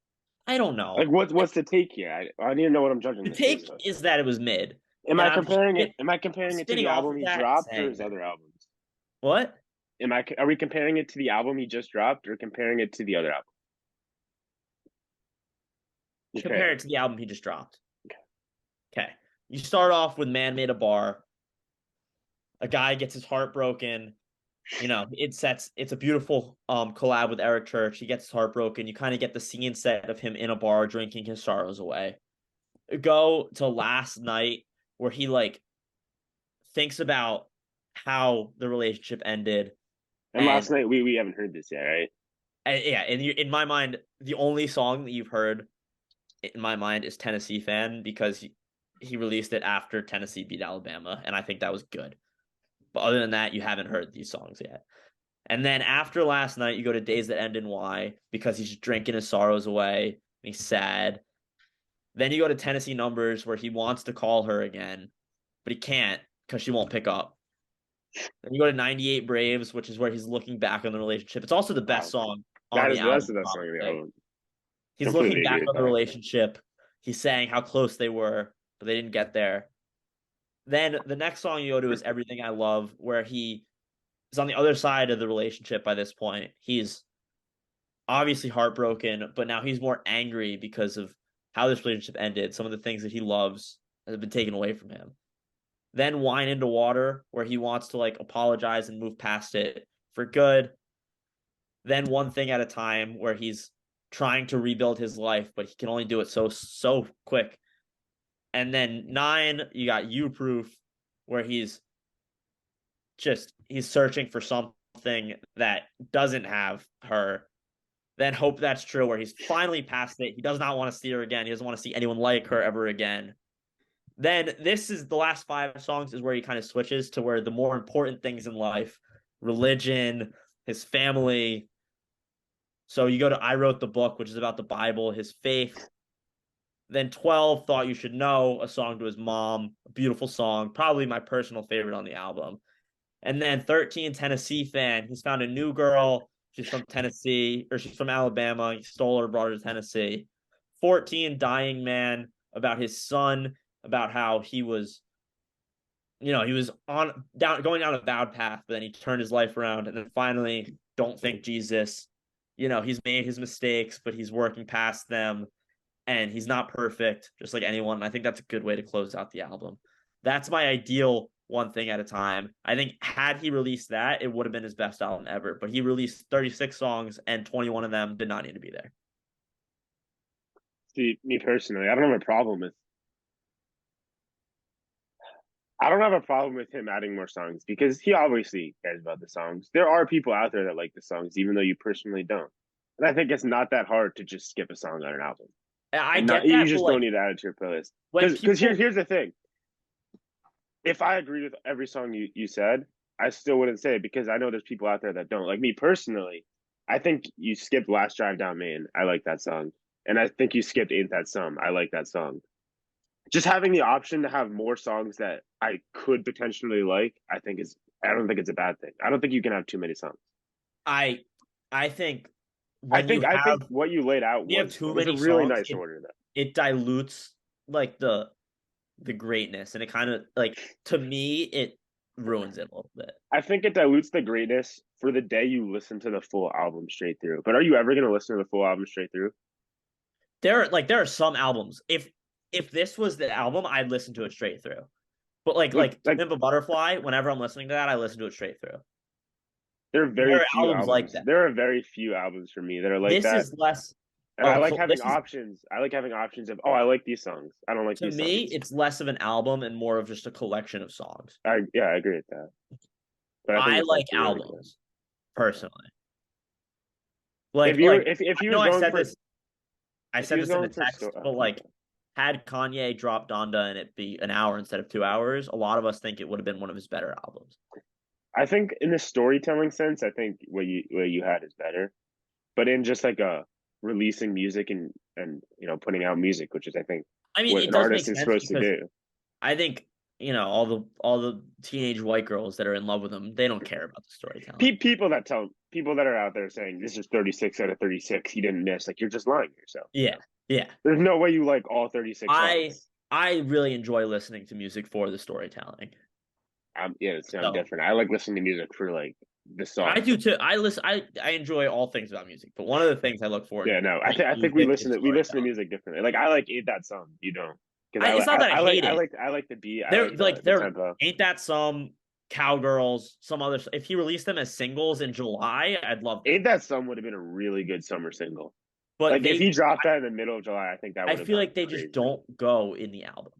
S2: I don't know.
S3: Like, what's the take here? I need to know what I'm judging.
S2: The take is that it was mid.
S3: Am I comparing it to the album he dropped or his other albums?
S2: What?
S3: Are we comparing it to the album he just dropped, or comparing it to the other album?
S2: Compare it to the album he just dropped. Okay. You start off with Man Made a Bar. A guy gets his heart broken. You know, it's a beautiful collab with Eric Church. He gets his heart broken. You kind of get the scene set of him in a bar drinking his sorrows away. Go to Last Night, where he like thinks about how the relationship ended.
S3: And Last Night, we haven't heard this yet, right?
S2: Yeah, in my mind, the only song that you've heard in my mind is Tennessee Fan, because he released it after Tennessee beat Alabama, and I think that was good. But other than that, you haven't heard these songs yet. And then after Last Night, you go to Days That End in Y, because he's drinking his sorrows away, and he's sad. Then you go to Tennessee Numbers, where he wants to call her again, but he can't because she won't pick up. Then you go to 98 Braves, which is where he's looking back on the relationship. It's also the best song on the album.
S3: That's the best song on the album.
S2: He's looking back on the relationship. He's saying how close they were, but they didn't get there. Then the next song you go to is Everything I Love, where he is on the other side of the relationship by this point. He's obviously heartbroken, but now he's more angry because of how this relationship ended. Some of the things that he loves have been taken away from him. Then Wine into Water, where he wants to like apologize and move past it for good. Then One Thing at a Time, where he's trying to rebuild his life, but he can only do it so quick. And then 9, you got You Proof, where he's searching for something that doesn't have her. Then Hope That's True, where he's finally past it. He does not want to see her again. He doesn't want to see anyone like her ever again. Then this is the last 5 songs is where he kind of switches to where the more important things in life, religion, his family. So you go to I Wrote the Book, which is about the Bible, his faith. Then 12, Thought You Should Know, a song to his mom, a beautiful song, probably my personal favorite on the album. And then 13, Tennessee Fan. He's found a new girl. She's from Tennessee, or she's from Alabama. He stole her, brought her to Tennessee. 14, Dying Man, about his son, about how he was, he was going down a bad path, but then he turned his life around. And then finally, Don't Think Jesus. He's made his mistakes, but he's working past them. And he's not perfect, just like anyone. I think that's a good way to close out the album. That's my ideal One Thing at a Time. I think had he released that, it would have been his best album ever. But he released 36 songs, and 21 of them did not need to be there.
S3: See, me personally, I don't have a problem with him adding more songs, because he obviously cares about the songs. There are people out there that like the songs, even though you personally don't. And I think it's not that hard to just skip a song on an album. You just don't need to add it to your playlist. Because here's the thing. If I agreed with every song you said, I still wouldn't say it, because I know there's people out there that don't. Like me personally, I think you skipped Last Drive Down Main. I like that song. And I think you skipped Ain't That Some. I like that song. Just having the option to have more songs that I could potentially like, I don't think it's a bad thing. I don't think you can have too many songs.
S2: I think
S3: I think what you laid out was a really nice order.
S2: It dilutes like the greatness, and it kind of like, to me, it ruins it a little bit.
S3: I think it dilutes the greatness for the day you listen to the full album straight through. But are you ever going to listen to the full album straight through?
S2: There are some albums. If this was the album, I'd listen to it straight through. But like
S3: like
S2: Pimp a Butterfly, whenever I'm listening to that, I listen to it straight through.
S3: There are very few
S2: albums like
S3: albums.
S2: that.
S3: There are very few albums for me that are like
S2: This
S3: that.
S2: is less.
S3: And I like having options. I like having options of, I like these songs. I don't like these songs. To
S2: me, it's less of an album and more of just a collection of songs.
S3: I agree with that. But
S2: I like albums, personally. Like,
S3: if you
S2: I said this, I said this in the text, but like, had Kanye dropped Donda and it be an hour instead of 2 hours, a lot of us think it would have been one of his better albums.
S3: I think in the storytelling sense, I think what you had is better, but in just like releasing music and putting out music, which is I think what an artist is supposed to do.
S2: I think all the teenage white girls that are in love with him, they don't care about the storytelling.
S3: People that are out there saying this is 36 out of 36, he didn't miss. Like, you're just lying to yourself.
S2: Yeah.
S3: There's no way you like all 36 songs.
S2: I really enjoy listening to music for the storytelling.
S3: It's different. I like listening to music for like the song.
S2: I do too. I enjoy all things about music, but one of the things I look for.
S3: Yeah, no, I think we listen to music differently. Like, I like Ain't That Some. You don't.
S2: It's not that I hate it.
S3: I like the beat.
S2: There Ain't That Some, Cowgirls, some other. If he released them as singles in July, I'd love them.
S3: Ain't That Some would have been a really good summer single.
S2: But
S3: like, if he dropped that in the middle of July, I think that would.
S2: I feel like they just don't go in the album.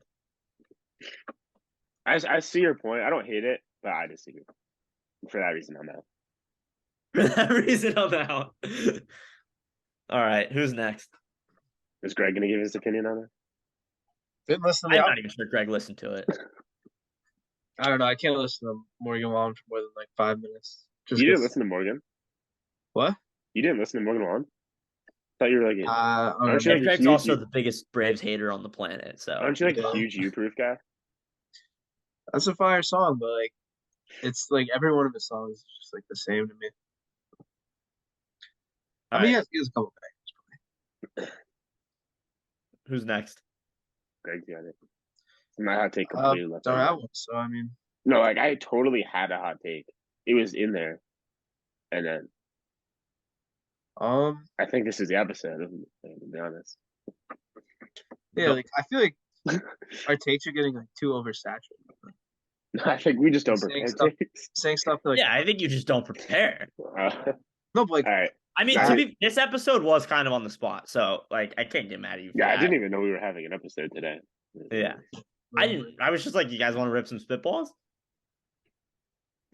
S3: I see your point. I don't hate it, but I disagree. For that reason, I'm out.
S2: For that reason, I'm out. All right, who's next?
S3: Is Greg going to give his opinion on it?
S1: Didn't listen to
S2: I'm not even sure Greg listened to it.
S1: I don't know. I can't listen to Morgan Wallen for more than like 5 minutes.
S3: You didn't listen to Morgan?
S1: What?
S3: You didn't listen to Morgan Wallen? I thought you were like
S2: Greg's also the biggest Braves hater on the planet. So
S3: aren't you like a huge U-proof guy?
S1: That's a fire song, but like, it's like every one of his songs is just like the same to me. I mean, he has a couple bangers.
S2: Who's next?
S3: Greg's got it. My hot take completely left.
S1: Don't have one, so I mean,
S3: no, like, I totally had a hot take. It was in there, and then I think this is the episode. To be honest.
S1: Yeah, like, I feel like our takes are getting like too oversaturated.
S3: I think we just don't prepare.
S1: Saying stuff like,
S2: I think you just don't prepare.
S1: No, but like,
S3: all right.
S2: I mean, this episode was kind of on the spot, so like, I can't get mad at you.
S3: Yeah, I didn't even know we were having an episode today.
S2: Yeah, I didn't. I was just like, you guys want to rip some spitballs?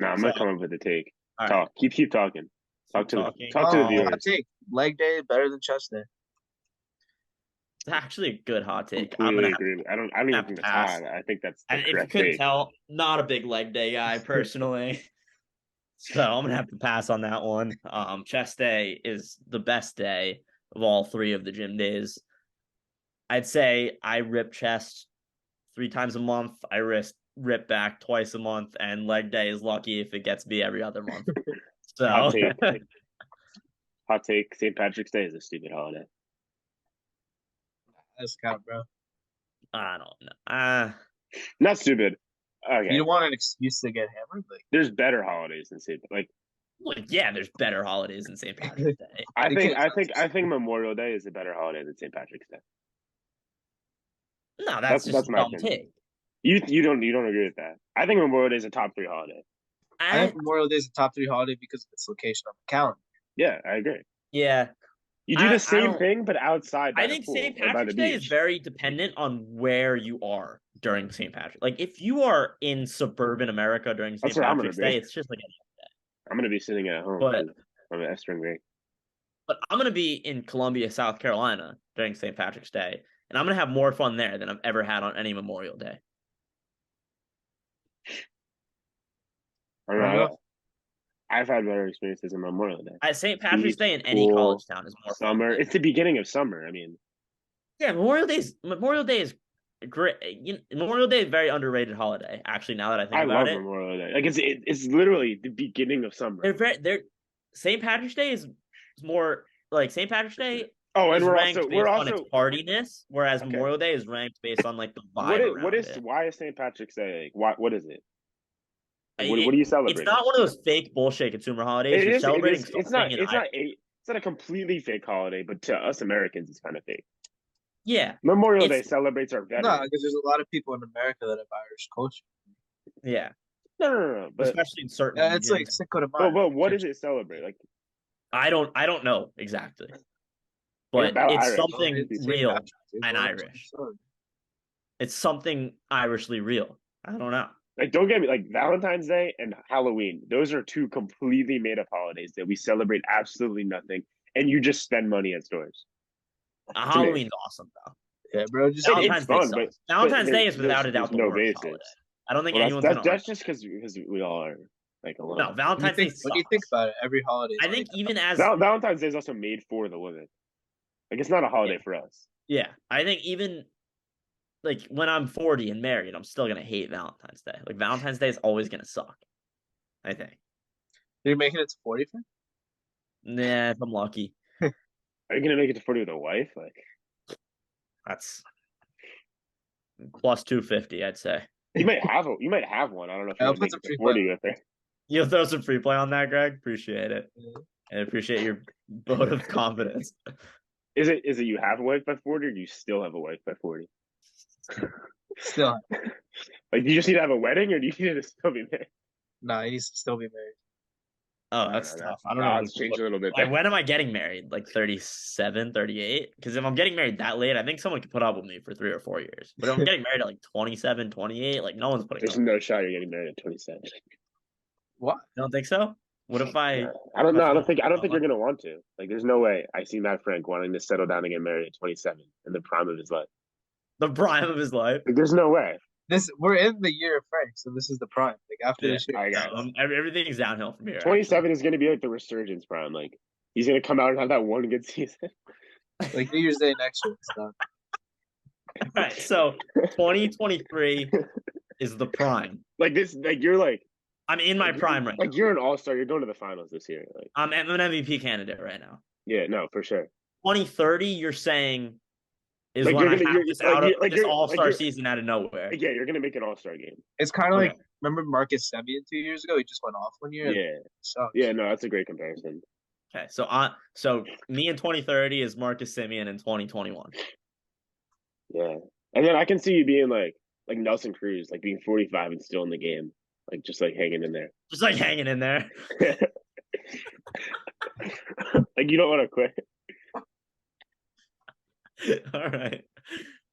S3: No, I'm gonna come up with a take.
S2: All
S3: Talk.
S2: Right.
S3: Keep talking. Talk to the viewers.
S1: Hot take. Leg day better than chest day.
S2: It's actually a good hot take.
S3: I'm gonna agree. I don't even think that's hot. I think that's the
S2: and if you
S3: correct
S2: couldn't
S3: take.
S2: tell, not a big leg day guy personally. So I'm gonna have to pass on that one. Chest day is the best day of all 3 of the gym days. I'd say I rip chest 3 times a month. I rip back twice a month, and leg day is lucky if it gets me every other month. So
S3: hot take. St. Patrick's Day is a stupid holiday.
S1: That's count, bro.
S2: I don't know.
S3: Not stupid. Okay.
S1: You don't want an excuse to get hammered? Like,
S3: there's better holidays than St.
S2: There's better holidays than St. Patrick's Day.
S3: I think Memorial Day is a better holiday than St. Patrick's Day.
S2: No, that's just a dumb take.
S3: You don't agree with that. I think Memorial Day is a top 3 holiday.
S1: I think Memorial Day is a top 3 holiday because of its location on the calendar.
S3: Yeah, I agree.
S2: Yeah.
S3: You do the same thing, but outside.
S2: I think St. Patrick's Day is very dependent on where you are during St. Patrick's. Like, if you are in suburban America during St. Patrick's Day, it's just like any other day.
S3: I'm going to be sitting at home on an spring break.
S2: But I'm going to be in Columbia, South Carolina during St. Patrick's Day, and I'm going to have more fun there than I've ever had on any Memorial Day.
S3: I don't know. I've had better experiences in Memorial Day.
S2: At St. Patrick's Day in any college town is more
S3: summer. Fun. It's the beginning of summer. I mean,
S2: yeah, Memorial Day is great. Memorial Day is a very underrated holiday. Actually, now that I think about it,
S3: I love Memorial Day. Like, it's literally the beginning of summer.
S2: St. Patrick's Day is more like St. Patrick's Day.
S3: Oh, and
S2: we're also its tardiness, whereas Memorial Day is ranked based on like the vibe.
S3: Why is St. Patrick's Day? What is it? What do you celebrate?
S2: It's not one of those fake bullshit consumer holidays. You're celebrating
S3: it's not a completely fake holiday, but to us Americans, it's kind of fake.
S2: Yeah,
S3: Memorial Day celebrates our veterans.
S1: No, because there's a lot of people in America that have Irish culture.
S2: Yeah,
S3: No. But
S2: especially in certain
S1: It's like
S2: regions.
S1: Cinco de Mayo.
S3: but what does it celebrate? Like
S2: I don't know exactly,
S3: What
S2: but
S3: about
S2: it's
S3: Irish?
S2: something
S1: It's St.
S2: real
S1: Patrick's Day,
S2: and
S1: well,
S2: Irish.
S1: so-
S2: It's something Irishly real. I don't know.
S3: Like, don't get me, like Valentine's Day and Halloween, those are two completely made up holidays that we celebrate absolutely nothing, and you just spend money at stores.
S2: Halloween's awesome though.
S1: Yeah, bro. Just
S2: Valentine's Day
S3: fun,
S2: sucks. Valentine's Day is without a
S3: there's
S2: doubt the
S3: no
S2: worst
S3: basis.
S2: holiday. I don't think
S3: Well,
S2: anyone's gonna
S3: that's
S2: argue.
S3: just because we all are like alone.
S2: No, Valentine's Day
S1: when you think
S2: sucks.
S1: about it, every holiday.
S2: I think even as
S3: Valentine's Day is also made for the women. Like it's not a holiday for us.
S2: yeah, I think even like when I'm 40 and married, I'm still gonna hate Valentine's Day. Like Valentine's Day is always gonna suck. I think.
S1: You're making it to 40 for?
S2: Nah, if I'm lucky.
S3: Are you gonna make it to 40 with a wife? Like
S2: That's plus 250, I'd say.
S3: you might have one. I don't know if you're
S1: I'll
S3: gonna
S1: put
S3: make
S1: some
S3: it to
S1: free
S3: 40 with her.
S2: You'll throw some free play on that, Greg. Appreciate it.
S1: Yeah.
S2: And appreciate your vote of confidence.
S3: Is it you have a wife by 40 or you still have a wife by 40?
S1: Still,
S3: Like, do you just need to have a wedding or do you need to still be married?
S1: nah, he needs to still be married.
S2: Oh, that's tough. I don't know.
S3: It's changed a little bit.
S2: Like, when am I getting married? Like 37, 38? Because if I'm getting married that late, I think someone could put up with me for 3 or 4 years. But if I'm getting married at like 27, 28, like no one's putting
S3: There's
S2: up.
S3: no shot you're getting married at 27.
S1: What?
S2: You don't think so? What if I
S3: don't know. I don't think you're gonna want to. Like, there's no way I see Matt Frank wanting to settle down and get married at 27 in the prime of his life.
S2: the prime of his life?
S3: Like, there's no way.
S1: We're in the year of Frank, so this is the prime. Like after
S2: Yeah,
S1: this year,
S3: I got it.
S2: everything's downhill from here.
S3: 27 is gonna be like the resurgence prime. Like, he's gonna come out and have that one good season.
S1: like New Year's Day next year. It's done.
S2: All right, so 2023 is the prime.
S3: Like this, like you're like
S2: I'm in my prime right now.
S3: Like you're an all-star. You're going to the finals this year. Like
S2: I'm an MVP candidate right now.
S3: yeah, no, for sure.
S2: 2030, you're saying is
S3: Like,
S2: when
S3: you're
S2: I
S3: gonna-
S2: have this
S3: you're-
S2: out
S3: like,
S2: of
S3: you're-
S2: this
S3: like,
S2: all-star
S3: you're-
S2: season out of nowhere.
S3: Like, yeah, you're gonna make an all-star game.
S1: It's kind of
S2: Okay.
S1: like remember Marcus Semien 2 years ago. He just went off 1 year.
S3: Yeah,
S1: Sucks.
S3: yeah, no, that's a great comparison.
S2: Okay, so me in 2030 is Marcus Semien in 2021.
S3: Yeah, and then I can see you being like Nelson Cruz, like being 45 and still in the game, like just like hanging in there.
S2: Just like hanging in there.
S3: Like you don't want to quit.
S2: All right.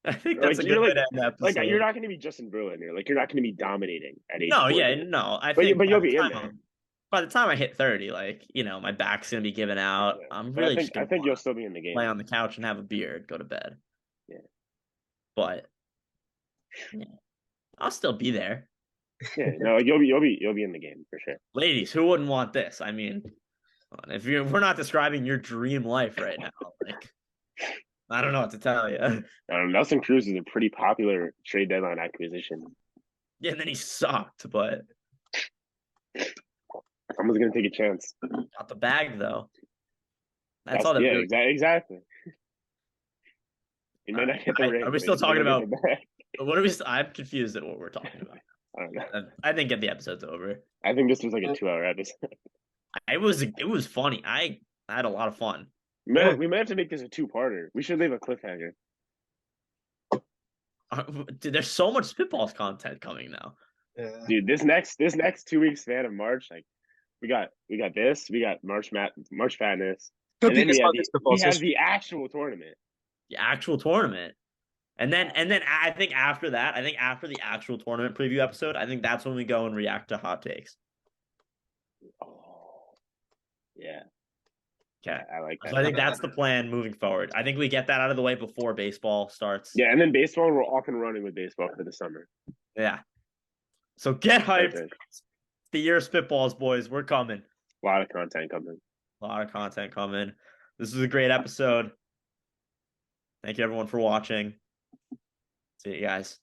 S2: I think that's
S3: Like,
S2: a
S3: you're
S2: good
S3: like-
S2: way to end the episode.
S3: Like you're not going to be Justin Verlander. Like you're not going to be dominating at age.
S2: No,
S3: 40.
S2: yeah, no. I
S3: But
S2: think
S3: but you'll
S2: by the
S3: be in
S2: time
S3: there.
S2: I'm- By the time I hit 30, like, my back's gonna be giving out.
S3: Yeah.
S2: I'm
S3: But
S2: really
S3: I think
S2: just gonna
S3: you'll
S2: wanna
S3: still be in the game.
S2: lay on the couch and have a beer, go to bed.
S3: Yeah.
S2: But yeah, I'll still be there.
S3: Yeah, no, you'll be in the game for sure.
S2: Ladies, who wouldn't want this? I mean, if we're not describing your dream life right now, like, I don't know what to tell you.
S3: Nelson Cruz is a pretty popular trade deadline acquisition.
S2: Yeah, and then he sucked, but
S3: Someone's gonna take a chance.
S2: got the bag though. That's all that
S3: yeah,
S2: really.
S3: exactly. You may not get the ring.
S2: Are we
S3: but
S2: still
S3: you
S2: talking
S3: might
S2: about?
S3: get the bag.
S2: What are we? I'm confused at what we're talking about.
S3: I don't know.
S2: I think the episode's over.
S3: I think this was like a 2-hour episode.
S2: It was funny. I had a lot of fun.
S3: We might have to make this a 2-parter. We should leave a cliffhanger.
S2: Dude, there's so much Spitballz content coming now.
S1: Yeah.
S3: Dude, this next 2 weeks span of March, like we got this, we got March Madness.
S1: Could
S3: And
S1: be
S3: then we
S1: this
S3: have,
S1: August
S3: the,
S1: football
S3: we have
S1: season.
S3: the actual tournament.
S2: The actual tournament. And then I think after that, after the actual tournament preview episode, I think that's when we go and react to hot takes.
S3: Oh, yeah.
S2: Okay.
S3: I like that.
S2: So I think that's the plan moving forward. I think we get that out of the way before baseball starts.
S3: Yeah, and then baseball, we're off and running with baseball for the summer.
S2: Yeah. So get hyped.
S3: Perfect.
S2: It's the year of Spitballz, boys. We're coming.
S3: A lot of content coming.
S2: A lot of content coming. This was a great episode. Thank you everyone for watching. See you guys.